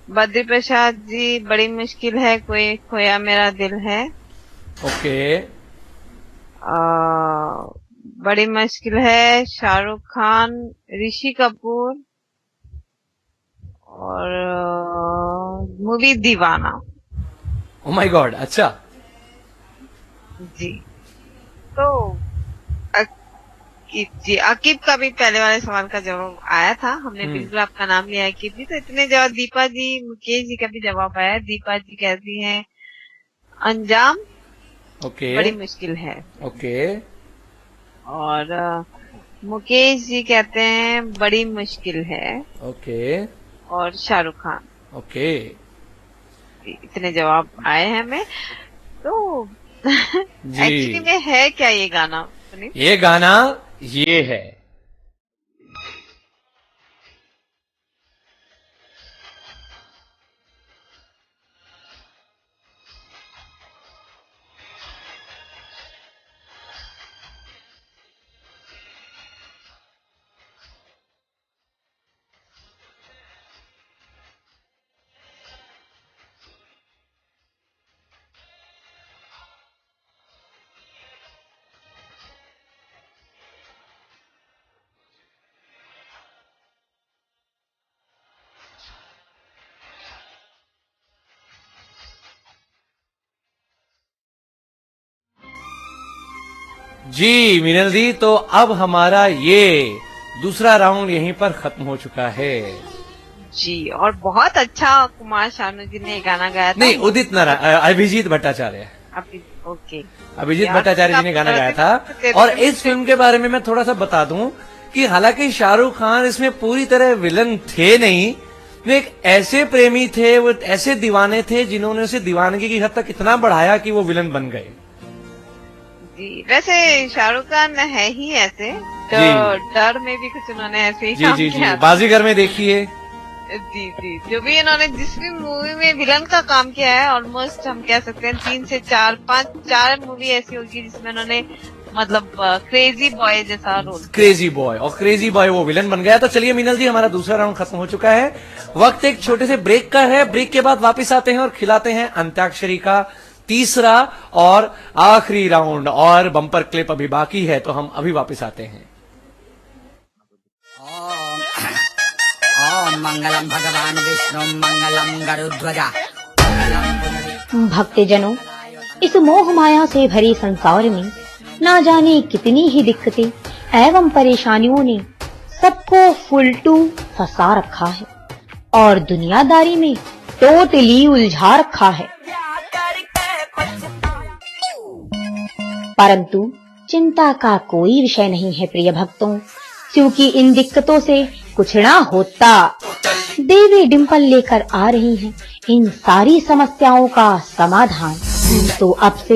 बद्री प्रसाद जी बड़ी मुश्किल है कोई खोया मेरा दिल है। ओके। बड़ी मुश्किल है शाहरुख खान, ऋषि कपूर और मूवी दीवाना। ओह माय गॉड, अच्छा। जी, तो जी अकीब का भी पहले वाले सवाल का जवाब आया था। हमने बिल्कुल आपका नाम लिया अकीब जी, तो इतने जवाब। दीपा जी, मुकेश जी का भी जवाब आया। दीपा जी कहती हैं अंजाम। ओके। बड़ी मुश्किल है। ओके। और मुकेश जी कहते हैं बड़ी मुश्किल है। ओके। और शाहरुख खान। ओके। इतने जवाब आए हैं हमें। तो एक्चुअली में है क्या ये गाना? ये गाना ये है। जी मीनल दी, तो अब हमारा ये दूसरा राउंड यहीं पर खत्म हो चुका है। जी, और बहुत अच्छा कुमार शानू जी ने गाना गाया था। नहीं, उदित नारायण, अभिजीत भट्टाचार्य। ओके, अभिजीत भट्टाचार्य जी ने गाना गाया था। और इस फिल्म के बारे में मैं थोड़ा सा बता दूं कि हालांकि शाहरुख खान इसमें पूरी तरह विलन थे नहीं, वो एक ऐसे प्रेमी थे, वो ऐसे दीवाने थे जिन्होंने उसे दीवानगी की हद तक इतना बढ़ाया कि वो विलन बन गए। जी, वैसे शाहरुख खान है ही ऐसे, तो डर में भी कुछ उन्होंने ऐसे ही काम किया। बाजीगर में देखिए। जी जी, जो भी इन्होंने जिस भी मूवी में विलन का काम किया है, ऑलमोस्ट हम कह सकते हैं 3 से 4 5 मूवी ऐसी होगी जिसमें उन्होंने मतलब क्रेजी बॉय जैसा रोल। क्रेजी बॉय, और क्रेजी बॉय वो विलन बन गया। तो चलिए मीनल जी, हमारा दूसरा राउंड खत्म हो चुका है। वक्त एक छोटे से ब्रेक का है। ब्रेक के बाद वापस आते हैं और खिलाते हैं अंताक्षरी का तीसरा और आखिरी राउंड, और बम्पर क्लिप अभी बाकी है, तो हम अभी वापस आते हैं। ओम मंगलम भगवान विष्णु मंगलम गरुध्वजा। भक्तजनों, इस मोह माया से भरे संसार में ना जाने कितनी ही दिक्कतें एवं परेशानियों ने सबको फुलटू फंसा रखा है और दुनियादारी में टोटली उलझा रखा है। परंतु चिंता का कोई विषय नहीं है प्रिय भक्तों, क्योंकि इन दिक्कतों से कुछ ना होता। देवी डिम्पल लेकर आ रही हैं इन सारी समस्याओं का समाधान। तो अब से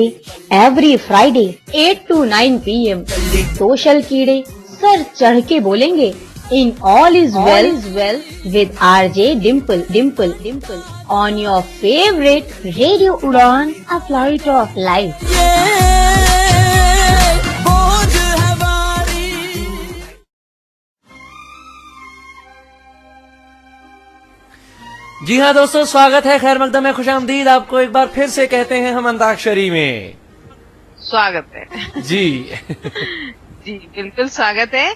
every Friday 8 to 9 PM social कीड़े सर चढ़ के बोलेंगे in all is well with RJ Dimple on your favourite radio उड़ान, अ फ्लाइट ऑफ लाइफ। जी हाँ दोस्तों, स्वागत है, खैर मकदम है, खुशामदीद आपको एक बार फिर से कहते हैं हम अंताक्षरी में। स्वागत है जी जी बिल्कुल स्वागत है।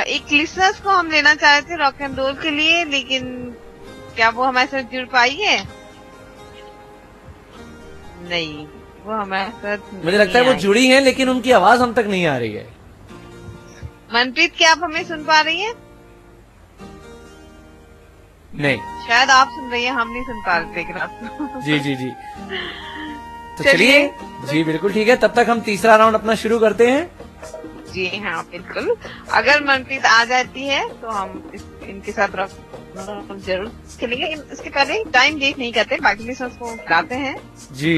एक लिसनर्स को हम लेना चाह रहे थे रॉक एंड रोल के लिए, लेकिन क्या वो हमारे साथ जुड़ पाई है? नहीं, वो हमारे साथ मुझे लगता है वो जुड़ी हैं, लेकिन उनकी आवाज हम तक नहीं आ रही है। मनप्रीत, क्या आप हमें सुन पा रही हैं? नहीं, शायद आप सुन रही हैं, हम नहीं सुन पा रहे, लेकिन आप जी जी जी। तो चलिए, जी बिल्कुल ठीक है, तब तक हम तीसरा राउंड अपना शुरू करते हैं। जी हाँ बिल्कुल। अगर मनप्रीत आ जाती है तो हम इनके साथ जरूर खेलेंगे। इसके पहले टाइम वेस्ट नहीं करते, बाकी लिसनर्स को बुलाते हैं। जी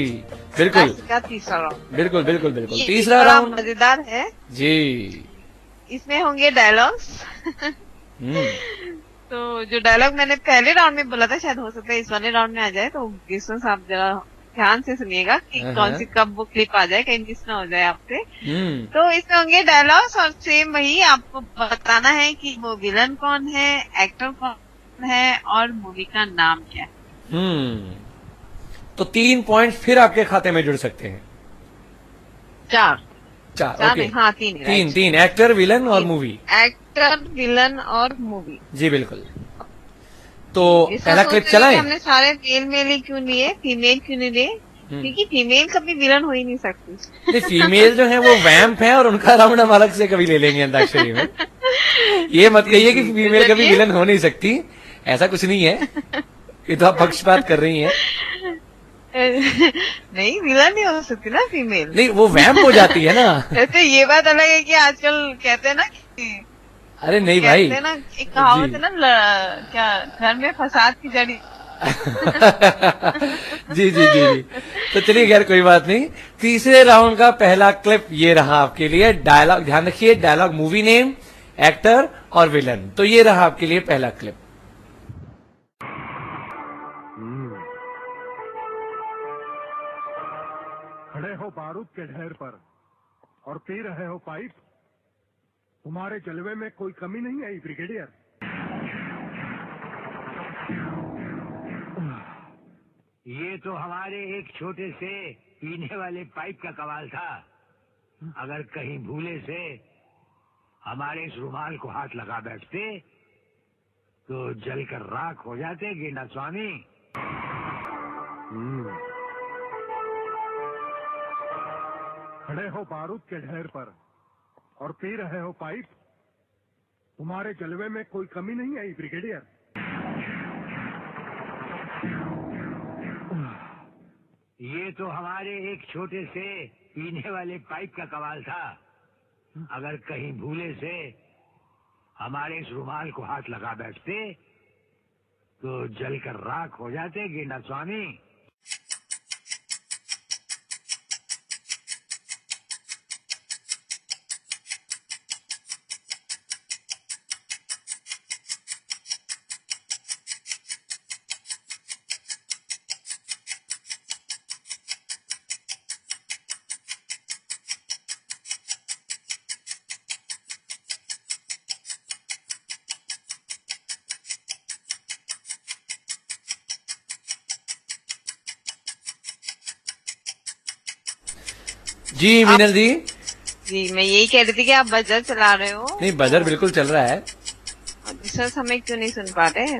बिल्कुल, का तीसरा राउंड बिल्कुल बिल्कुल बिल्कुल तीसरा राउंड मजेदार है जी। इसमें होंगे डायलॉग्स। तो जो डायलॉग मैंने पहले राउंड में बोला था, शायद हो सकता है इस वाले राउंड में आ जाए, तो लिसनर्स आप जरा ध्यान से सुनिएगा कि कौन सी कब वो क्लिप आ जाए, कहीं मिस ना हो जाए आपसे। तो इसमें होंगे डायलॉग्स और सेम वही आपको बताना है कि वो विलन कौन है, एक्टर कौन है और मूवी का नाम क्या है। तो 3 पॉइंट फिर आपके खाते में जुड़ सकते हैं। चार ओके, हाँ तीन एक्टर, विलन और मूवी। एक्टर, विलन और मूवी, जी बिल्कुल। तो पहला क्लिप चलाएं। हमने सारे मेल ही क्यों लिए, फीमेल क्यों नहीं लिए? क्योंकि फीमेल कभी विलन हो ही नहीं सकती। नहीं, फीमेल जो है वो वैम्प है और उनका राउंड हम अलग से कभी ले लेंगे अंताक्षरी में। ये मत कहिए कि फीमेल कभी विलन हो नहीं सकती, ऐसा कुछ नहीं है, ये तो आप पक्षपात कर रही हैं। नहीं, विलन नहीं हो सकती ना फीमेल। नहीं, वो वैम्प हो जाती है ना। वैसे ये बात अलग है कि आजकल कहते हैं ना कि, अरे नहीं भाई, कहते हैं ना, एक कहावत है ना, क्या घर में फसाद की जड़ी। जी जी जी जी। तो चलिए, खैर कोई बात नहीं। तीसरे राउंड का पहला क्लिप ये रहा आपके लिए। डायलॉग ध्यान रखिए, डायलॉग, मूवी नेम, एक्टर और विलन। तो ये रहा आपके लिए पहला क्लिप। खड़े हो बारूद के ढेर पर और पी रहे हो पाइप, तुम्हारे जलवे में कोई कमी नहीं आई ब्रिगेडियर। ये तो हमारे एक छोटे से पीने वाले पाइप का कमाल था। अगर कहीं भूले से हमारे इस रुमाल को हाथ लगा बैठते तो जलकर राख हो जाते गेंडा स्वामी। खड़े हो बारूद के ढेर पर और पी रहे हो पाइप, तुम्हारे जलवे में कोई कमी नहीं आई ब्रिगेडियर। ये तो हमारे एक छोटे से पीने वाले पाइप का कमाल था। अगर कहीं भूले से हमारे इस रुमाल को हाथ लगा बैठते तो जलकर राख हो जाते गेंडा स्वामी। जी मीनल जी। जी मैं यही कह रही थी कि आप बजर चला रहे हो। नहीं बजर बिल्कुल चल रहा है। लिसनर्स हमें क्यों नहीं सुन पा रहे?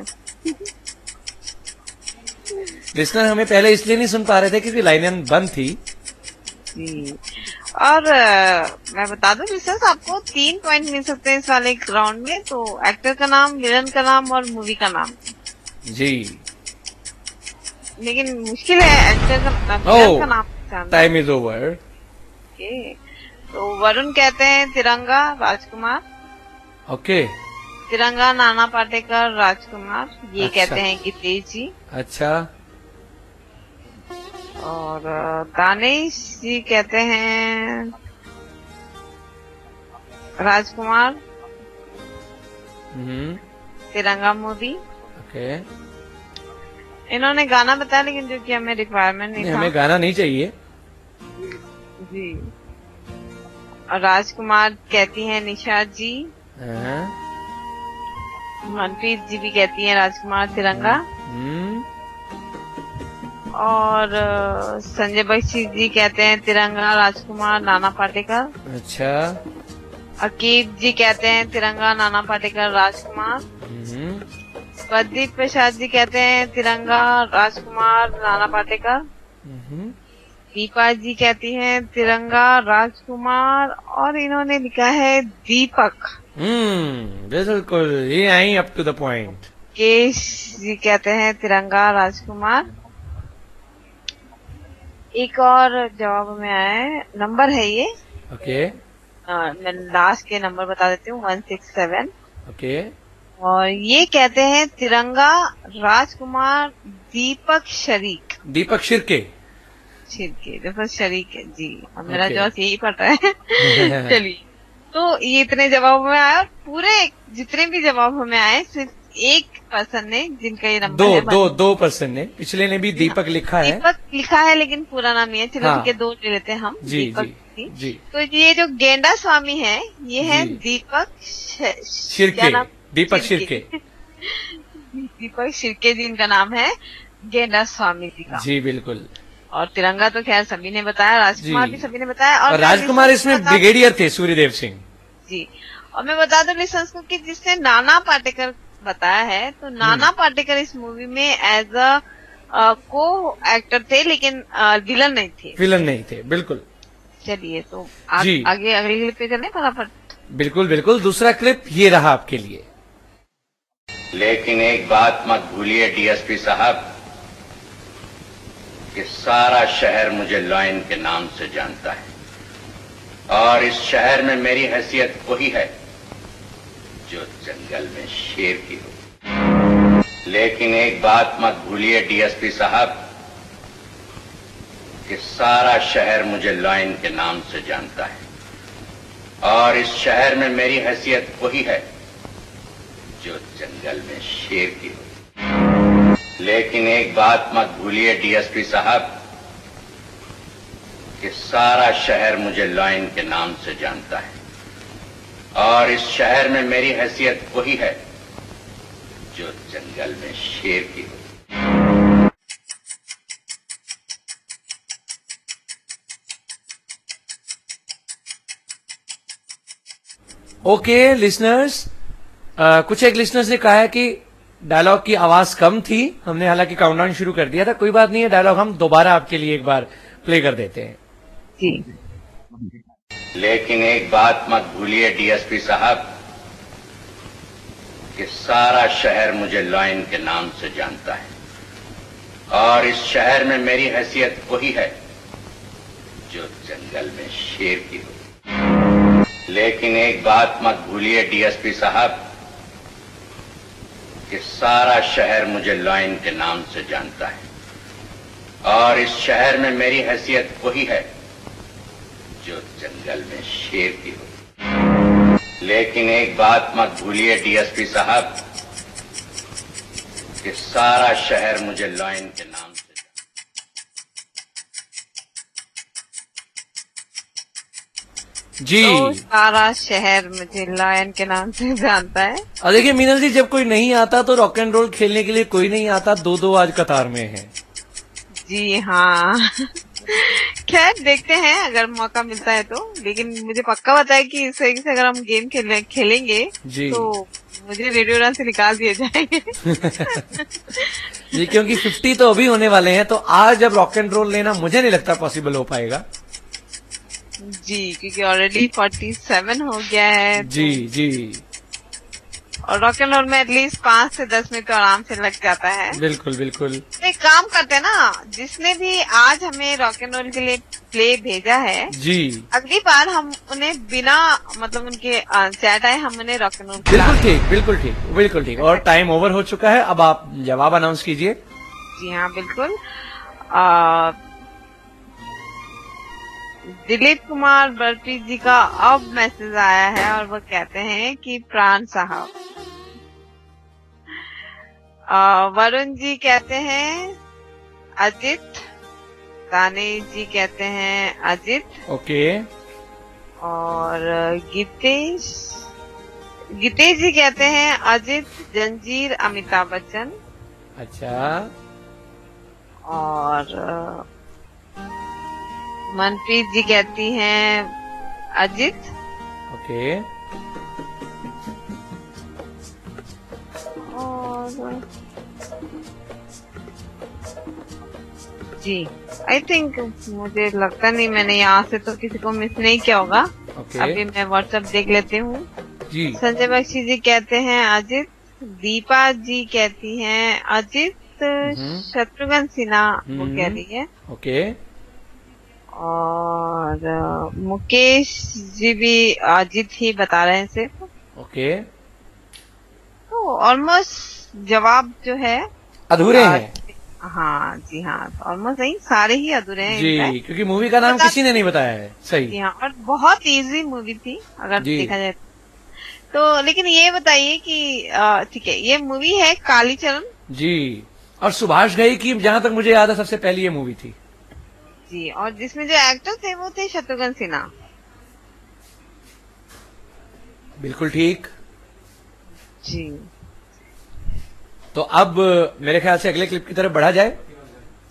लिसनर हमें पहले इसलिए नहीं सुन पा रहे थे क्योंकि लाइन बंद थी। जी और मैं बता दूं लिसनर्स, आपको 3 पॉइंट मिल सकते हैं इस वाले राउंड में। तो एक्टर का नाम, विलन का नाम और मूवी का नाम। जी लेकिन मुश्किल है एक्टर का, विलन का नाम जानना। Time is over. ओके तो वरुण कहते हैं तिरंगा राजकुमार। ओके तिरंगा नाना पाटेकर राजकुमार, ये अच्छा। कहते हैं गितेश जी। अच्छा। और दानिश जी कहते हैं राजकुमार तिरंगा मूवी। ओके इन्होंने गाना बताया लेकिन जो कि हमें रिक्वायरमेंट नहीं था। हमें गाना नहीं चाहिए। जी और राजकुमार कहती हैं निशा जी। मनप्रीत जी भी कहती हैं राजकुमार तिरंगा। और संजय बख्शी जी कहते हैं तिरंगा राजकुमार नाना पाटेकर। अच्छा। अकीब जी कहते हैं तिरंगा नाना पाटेकर राजकुमार। प्रदीप प्रसाद जी कहते हैं तिरंगा राजकुमार नाना पाटेकर। दीपा जी कहती हैं तिरंगा राजकुमार। और इन्होंने लिखा है दीपक। बिल्कुल ये आई up to the point. Kesh ji कहते हैं तिरंगा राजकुमार। एक और जवाब में आया है, नंबर है ये। ओके मैं लास्ट के नंबर बता देती हूँ 167। ओके और ये कहते हैं तिरंगा राजकुमार दीपक शरीक। दीपक शिर्के। देखो शरीक है जी। और मेरा Okay. जवाब यही पड़ रहा है। चलिए तो ये इतने जवाब में आया और पूरे जितने भी जवाब हमें आए सिर्फ एक पर्सन ने जिनका ये नंबर दो पर्सन ने, पिछले ने भी दीपक लिखा है। दीपक लिखा है लेकिन पूरा नाम ये है। चलो हाँ। ठीक है, 2 ले लेते हैं हम। जी दीपक जी जी। तो ये जो गेंडा स्वामी है ये है जी। दीपक शिर्के। दीपक शिर्के। दीपक शिर्के जी इनका नाम है, गेंडा स्वामी जी का। जी बिल्कुल। और तिरंगा तो खैर सभी ने बताया, राजकुमार जी। भी सभी ने बताया। और राजकुमार इसमें ब्रिगेडियर थे, सूर्यदेव सिंह जी। और मैं बता दूं लिसनर्स को कि जिसने नाना पाटेकर बताया है, तो नाना पाटेकर इस मूवी में एज अ को एक्टर थे लेकिन विलन नहीं थे। विलन नहीं थे बिल्कुल। चलिए तो जी। आगे अगली क्लिप पे चलें फटाफट। बिल्कुल बिल्कुल। दूसरा क्लिप ये रहा आपके लिए। लेकिन एक बात मत भूलिए डीएसपी साहब कि सारा शहर मुझे लॉयन के नाम से जानता है और इस शहर में मेरी हैसियत वही है जो जंगल में शेर की हो। लेकिन एक बात मत भूलिए डीएसपी साहब कि सारा शहर मुझे लॉयन के नाम से जानता है और इस शहर में मेरी हैसियत वही है जो जंगल में शेर की हो। लेकिन एक बात मत भूलिए डीएसपी साहब कि सारा शहर मुझे लॉयन के नाम से जानता है और इस शहर में मेरी हैसियत वही है जो जंगल में शेर की हो। ओके लिसनर्स, कुछ एक लिसनर्स ने कहा है कि डायलॉग की आवाज कम थी। हमने हालांकि काउंटडाउन शुरू कर दिया था, कोई बात नहीं है, डायलॉग हम दोबारा आपके लिए एक बार प्ले कर देते हैं। जी। लेकिन एक बात मत भूलिए डीएसपी साहब कि सारा शहर मुझे लॉयन के नाम से जानता है और इस शहर में मेरी हैसियत वही है जो जंगल में शेर की हो। लेकिन एक बात मत भूलिए डीएसपी साहब कि सारा शहर मुझे लॉयन के नाम से जानता है और इस शहर में मेरी हैसियत वही है जो जंगल में शेर की हो। लेकिन एक बात मत भूलिए डीएसपी साहब कि सारा शहर मुझे लॉयन के नाम से जी। तो सारा शहर मुझे लायन के नाम से जानता है। और देखिए मीनल जी, जब कोई नहीं आता तो रॉक एंड रोल खेलने के लिए कोई नहीं आता, 2-2 आज कतार में है। जी हाँ। खैर देखते हैं अगर मौका मिलता है तो, लेकिन मुझे पक्का पता है कि इस तरीके से अगर हम गेम खेलेंगे तो मुझे रेडियो उड़ान से निकाल दिए जाएंगे। जी, क्योंकि 50 तो अभी होने वाले हैं, तो आज अब रॉक एंड रोल लेना मुझे नहीं लगता पॉसिबल हो पाएगा। जी, क्योंकि ऑलरेडी 47 हो गया है। जी जी। और रॉक एंड रोल में एटलीस्ट 5 से 10 मिनट तो आराम से लग जाता है। बिल्कुल बिल्कुल। तो एक काम करते हैं ना, जिसने भी आज हमें रॉक एंड रोल के लिए प्ले भेजा है जी, अगली बार हम उन्हें बिना मतलब उनके चैट आए हम उन्हें रॉक एंड रोल। बिल्कुल ठीक बिल्कुल ठीक बिल्कुल ठीक। और टाइम ओवर हो चुका है, अब आप जवाब अनाउंस कीजिए। जी हाँ बिल्कुल। दिलीप कुमार बलप्रीत जी का अब मैसेज आया है और वो कहते हैं कि प्राण साहब। वरुण जी कहते हैं अजित, दानेश जी कहते हैं अजित, ओके। और गीतेश जी कहते हैं अजित, जंजीर, अमिताभ बच्चन। अच्छा। और मनप्रीत जी कहती हैं अजित, ओके। और जी आई थिंक मुझे लगता नहीं मैंने यहाँ से तो किसी को मिस नहीं किया होगा। अभी मैं व्हाट्सएप देख लेती हूँ। जी। संजय बख्शी जी कहते हैं अजित, दीपा जी कहती हैं अजित, शत्रुघ्न सिन्हा वो कह रही है, ओके। और मुकेश जी भी अजित ही बता रहे हैं सिर्फ, ओके। तो ऑलमोस्ट जवाब जो है अधूरे हैं। हाँ जी हाँ, ऑलमोस्ट नहीं, सारे ही अधूरे हैं जी, क्योंकि मूवी का नाम किसी ने नहीं बताया है। सही। जी हाँ, और बहुत इजी मूवी थी अगर देखा जाए तो। लेकिन ये बताइए कि ठीक है, ये मूवी है कालीचरण। जी, और सुभाष घई की जहां तक मुझे याद है सबसे पहली ये मूवी थी। जी, और जिसमें जो एक्टर थे वो थे शत्रुघ्न सिन्हा। बिल्कुल ठीक जी। तो अब मेरे ख्याल से अगले क्लिप की तरफ बढ़ा जाए।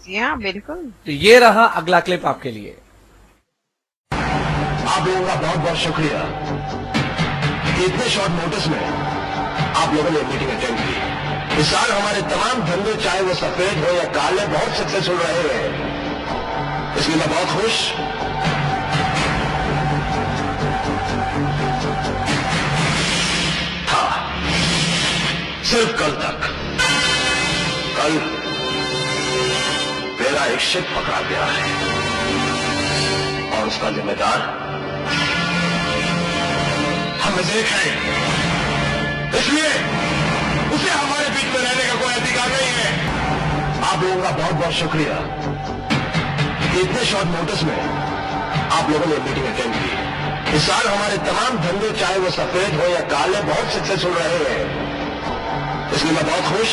जी हाँ बिल्कुल। तो ये रहा अगला क्लिप आपके लिए। आप लोगों का बहुत बहुत शुक्रिया कि इतने शॉर्ट नोटिस में आप लोगों ने मीटिंग अटेंड की। इस साल हमारे तमाम धंधे चाहे वो सफेद हो या काले बहुत सक्सेसफुल रहे हैं, इसलिए मैं बहुत खुश। हाँ, सिर्फ कल तक, कल मेरा एक शिप पकड़ा गया है और उसका जिम्मेदार हम में से एक है, इसलिए उसे हमारे बीच में रहने का कोई अधिकार नहीं है। आप लोगों का बहुत बहुत शुक्रिया कि इतने शॉर्ट नोटिस में आप लोगों ने मीटिंग अटेंड की। इस साल हमारे तमाम धंधे चाहे वो सफेद हो या काले बहुत सक्सेसफुल रहे हैं, इसलिए मैं बहुत खुश।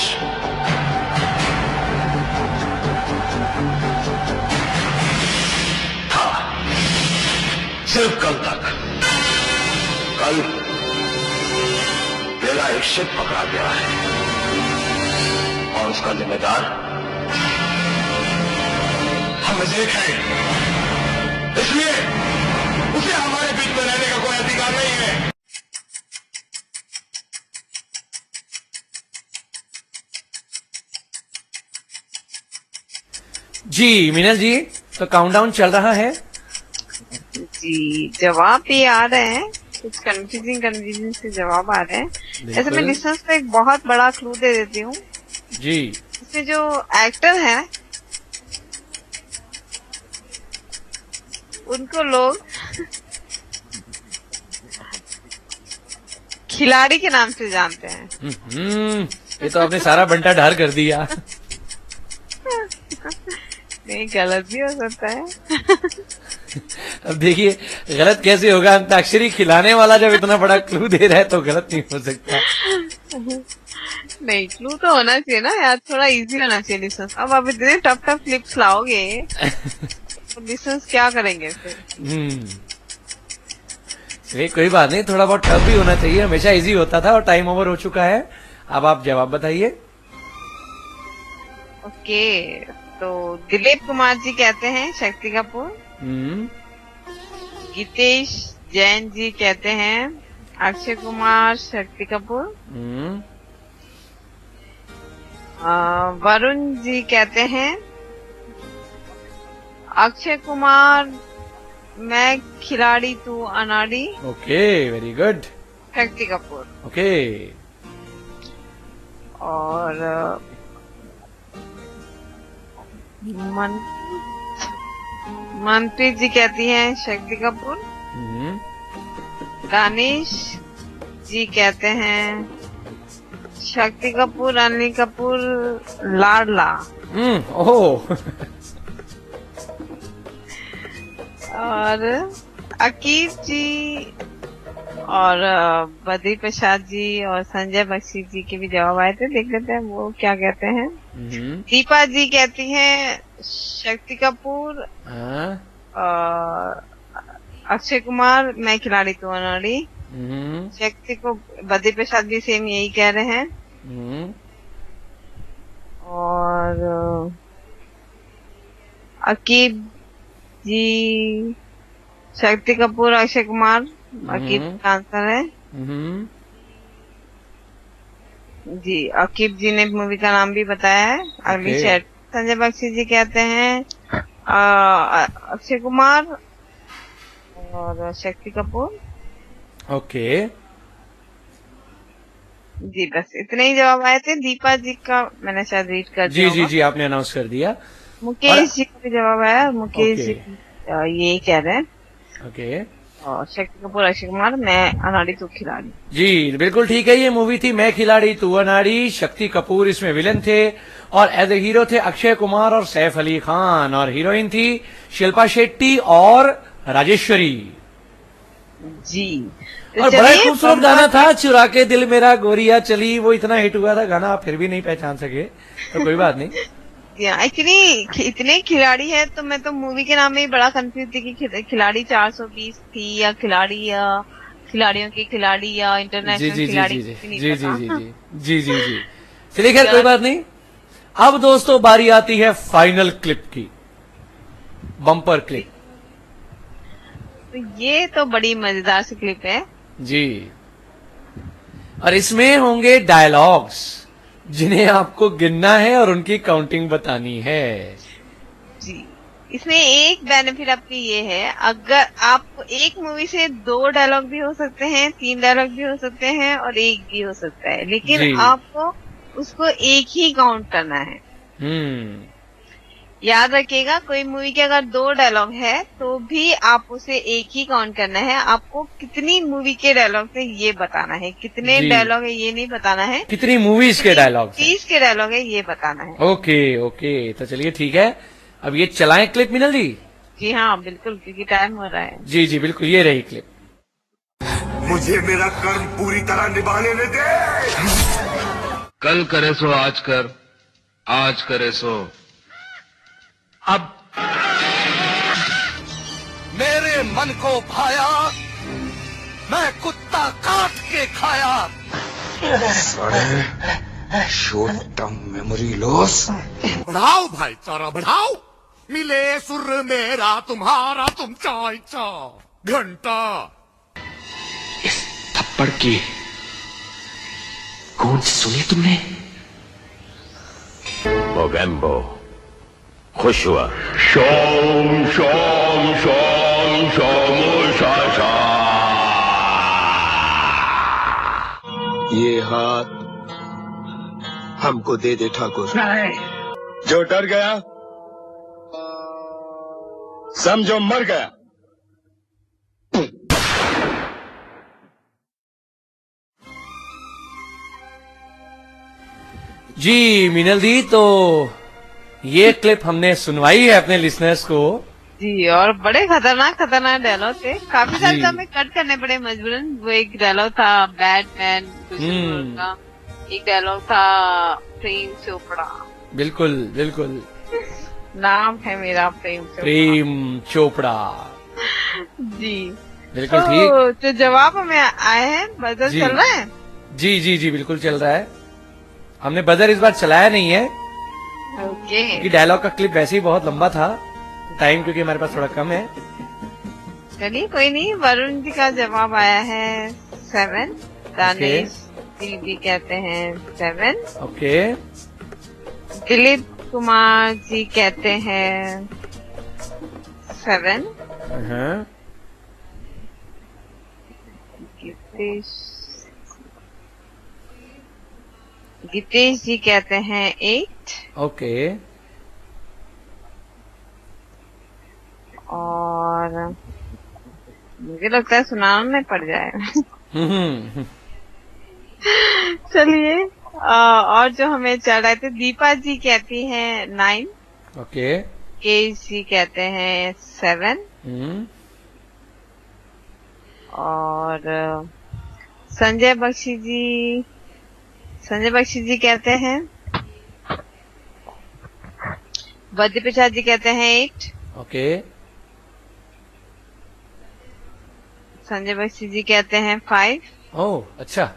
हाँ, सिर्फ कल तक, कल मेरा एक शिप पकड़ा गया है और उसका जिम्मेदार हम में से एक है, इसलिए उसे हमारे बीच में रहने का कोई अधिकार नहीं है। जी मीनल जी, तो काउंटडाउन चल रहा है। जी, जवाब भी आ रहे हैं, कुछ कंफ्यूजिंग से जवाब आ रहे हैं। ऐसे मैं लिसनर्स को एक बहुत बड़ा क्लू दे देती हूँ। जी। इसमें जो एक्टर है उनको लोग खिलाड़ी के नाम से जानते हैं। ये तो आपने सारा बंटा ढार कर दिया। नहीं, गलत भी हो सकता है। अब देखिए गलत कैसे होगा, अंताक्षरी खिलाने वाला जब इतना बड़ा क्लू दे रहा है तो गलत नहीं हो सकता। नहीं, क्लू तो होना चाहिए ना यार, थोड़ा इजी होना चाहिए लिसनर्स। अब आप इतने टफ क्लिप्स लाओगे तो लिसनर्स क्या करेंगे फिर? चलिए कोई बात नहीं, थोड़ा बहुत टफ भी होना चाहिए, हमेशा इजी होता था। और टाइम ओवर हो चुका है, अब आप जवाब बताइए। ओके, तो दिलीप कुमार जी कहते हैं शक्ति कपूर, गीतेश जैन जी कहते हैं अक्षय कुमार शक्ति कपूर। वरुण जी कहते हैं अक्षय कुमार मैं खिलाड़ी तू अनाड़ी। Okay, very good. Shakti Kapoor. Okay. और मनप्रीत जी कहती हैं शक्ति कपूर। दानिश जी कहते हैं शक्ति कपूर अनिल कपूर लाडला। ओह। और अकीब जी और बद्री प्रसाद जी और संजय बख्शी जी के भी जवाब आए थे, देख लेते हैं वो क्या कहते हैं। दीपा जी कहती हैं शक्ति कपूर। अक्षय कुमार मैं खिलाड़ी तू अनाड़ी। शक्ति को बद्री प्रसाद भी सेम यही कह रहे हैं। और अकीब जी शक्ति कपूर अक्षय कुमार अकीब का आंसर है जी। अकीब जी ने मूवी का नाम भी बताया है। अगली चैट संजय बख्शी जी कहते हैं अक्षय कुमार और शक्ति कपूर। ओके जी, बस इतने ही जवाब आए थे। दीपा जी का मैंने शायद रीड कर दिया। जी, जी, आपने अनाउंस कर दिया। मुकेश जी का भी जवाब आया। मुकेश जी ये कह रहे हैं ओके। और शक्ति कपूर अक्षय कुमार मैं अनाड़ी तू खिलाड़ी। जी बिल्कुल ठीक है, ये मूवी थी मैं खिलाड़ी तू अनाड़ी। शक्ति कपूर इसमें विलन थे और एज ए हीरो थे अक्षय कुमार और सैफ अली खान, और हीरोइन थी शिल्पा शेट्टी और राजेश्वरी जी। और बड़ा खूबसूरत गाना था चुरा के दिल मेरा गोरिया चली, वो इतना हिट हुआ था गाना, आप फिर भी नहीं पहचान सके तो कोई बात नहीं। एक्चुअली इतने खिलाड़ी है तो मैं तो मूवी के नाम में ही बड़ा कंफ्यूज थी कि खिलाड़ी 420 थी या खिलाड़ियों की खिलाड़ी या इंटरनेशनल खिलाड़ी। जी। चलिए खैर कोई बात नहीं। अब दोस्तों बारी आती है फाइनल क्लिप की, बम्पर क्लिप। तो ये तो बड़ी मजेदार सी क्लिप है जी, और इसमें होंगे डायलॉग्स जिन्हें आपको गिनना है और उनकी काउंटिंग बतानी है जी। इसमें एक बेनिफिट आपकी ये है, अगर आप एक मूवी से 2 डायलॉग भी हो सकते हैं, 3 डायलॉग भी हो सकते हैं और 1 भी हो सकता है, लेकिन आपको उसको एक ही काउंट करना है। याद रखिएगा, कोई मूवी के अगर 2 डायलॉग है तो भी आप उसे एक ही काउंट करना है। आपको कितनी मूवी के डायलॉग है ये बताना है, कितने डायलॉग है ये नहीं बताना है, कितनी मूवीज के डायलॉग, 30 के डायलॉग है ये बताना है। ओके तो चलिए ठीक है, अब ये चलाएं क्लिप मिनल जी। जी हाँ बिल्कुल, क्योंकि टाइम हो रहा है। जी बिल्कुल, ये रही क्लिप। मुझे मेरा कर्म पूरी तरह निभाने दे। कल करे सो आज कर, आज करे सो अब। मेरे मन को भाया, मैं कुत्ता काट के खाया। Short term memory loss. बढ़ाओ भाईचारा बढ़ाओ, मिले सुर मेरा तुम्हारा तुम चाचा घंटा। इस थप्पड़ की कौन सी सुनी तुमने? मोगेम्बो खुश हुआ। शोम शोम शोम शोम शाशा। ये हाथ हमको दे दे ठाकुर। जो डर गया समझो मर गया। जी मीनल दी, तो ये क्लिप हमने सुनवाई है अपने लिसनर्स को जी, और बड़े खतरनाक डायलॉग थे। काफी सारे हमें कट करने पड़े मजबूरन। वो एक डायलॉग था बैटमैन का, एक डायलॉग था प्रेम चोपड़ा। बिल्कुल नाम है मेरा प्रेम चोपड़ा। जी बिल्कुल ठीक। तो जवाब हमें आए हैं, बजर चल रहा है। जी बिल्कुल चल रहा है। हमने बजर इस बार चलाया नहीं है ओके। क्योंकि डायलॉग का क्लिप वैसे ही बहुत लंबा था, टाइम क्योंकि हमारे पास थोड़ा कम है। चलिए कोई नहीं, वरुण जी का जवाब आया है 7, दानिश जी भी कहते हैं 7, ओके, दिलीप कुमार जी कहते हैं 7, गीतेश जी कहते हैं 8, ओके, और मुझे लगता है सुनाना में पड़ जाएगा। चलिए, और जो हमें चल रहे थे, दीपा जी कहती हैं 9, ओके, केश जी कहते हैं 7, और संजय बख्शी जी कहते हैं, वज्र प्रसाद जी कहते हैं 8, ओके, संजय बख्शी जी कहते हैं 5, ओह अच्छा,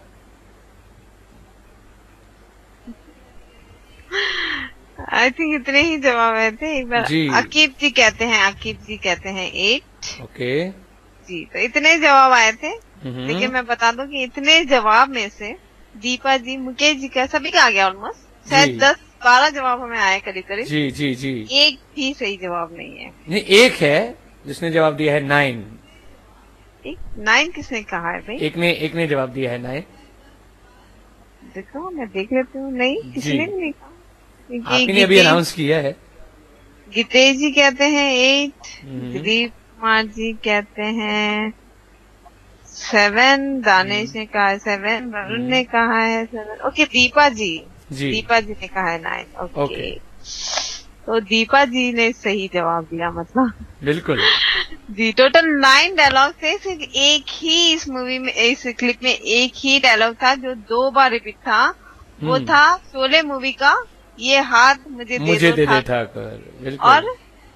आई थिंक इतने ही जवाब आए थे। एक बार जी। अकीब जी कहते हैं 8, ओके, जी, तो इतने जवाब आए थे। लेकिन मैं बता दूं कि इतने जवाब में से दीपा जी, मुकेश जी का, सभी का आ गया ऑलमोस्ट, शायद 10-12 जवाब हमें आए करीब करीब। जी जी जी, एक भी सही जवाब नहीं है। नहीं, एक है जिसने जवाब दिया है 9। 9 किसने कहा है भाई? एक ने जवाब दिया है 9। देखो मैं देख लेती हूँ। नहीं, किसने नहीं कहा। आपने अभी अनाउंस किया है। गीतेश जी कहते हैं 8, दिलीप कुमार जी कहते हैं 7, दानिश ने कहा है 7, वरुण ने कहा है 7, ओके, दीपा जी ने कहा है 9, ओके। तो दीपा जी ने सही जवाब दिया, मतलब बिल्कुल जी। टोटल 9 डायलॉग थे, सिर्फ एक ही इस मूवी में, इस क्लिप में एक ही डायलॉग था जो 2 बार रिपीट था। वो था शोले मूवी का, ये हाथ मुझे दे दो ठाकर, बिल्कुल, और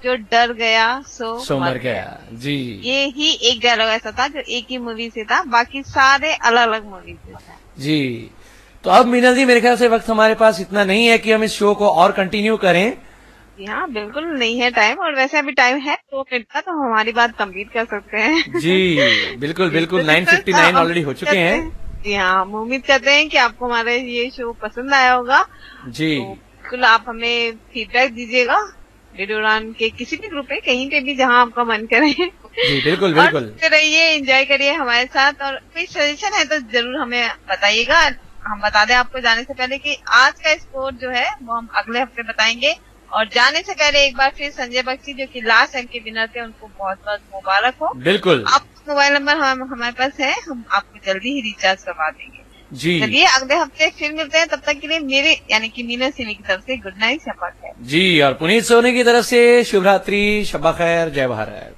जो डर गया सो मर गया। जी, ये ही एक डायलॉग ऐसा था जो एक ही मूवी से था, बाकी सारे अलग अलग मूवी से था। जी, तो अब मीनल जी, मेरे ख्याल से वक्त हमारे पास इतना नहीं है कि हम इस शो को और कंटिन्यू करें। जी हाँ, बिल्कुल नहीं है टाइम, और वैसे अभी टाइम है 2 मिनट का, तो हमारी बात कंप्लीट कर सकते हैं। जी बिल्कुल बिल्कुल, 9:59 ऑलरेडी हो चुके हैं। जी हाँ, हम उम्मीद करते हैं कि आपको हमारा ये शो पसंद आया होगा। जी, तो बिल्कुल आप हमें फीडबैक दीजिएगा, रेडियो उड़ान के किसी भी ग्रुप पे, कहीं पे भी जहाँ आपका मन करे। जी बिल्कुल बिल्कुल, रहिए, एंजॉय करिए हमारे साथ, और कोई सजेशन है तो जरूर हमें बताइएगा। हम बता दें आपको जाने से पहले कि आज का स्कोर जो है वो हम अगले हफ्ते बताएंगे। और जाने से पहले एक बार फिर संजय बख्शी, जो कि लास्ट अंक के विनर थे, उनको बहुत बहुत मुबारक हो। बिल्कुल, आपका मोबाइल नंबर हमारे पास है, हम आपको जल्दी ही रिचार्ज करवा देंगे। जी, चलिए अगले हफ्ते फिर मिलते हैं, तब तक के लिए मेरे यानी कि मीनल सिमी की तरफ से गुड नाइट, शब्बा खैर। जी, और पुनीत सोनी की तरफ से शुभ रात्रि, शब्बा खैर, जय भारत।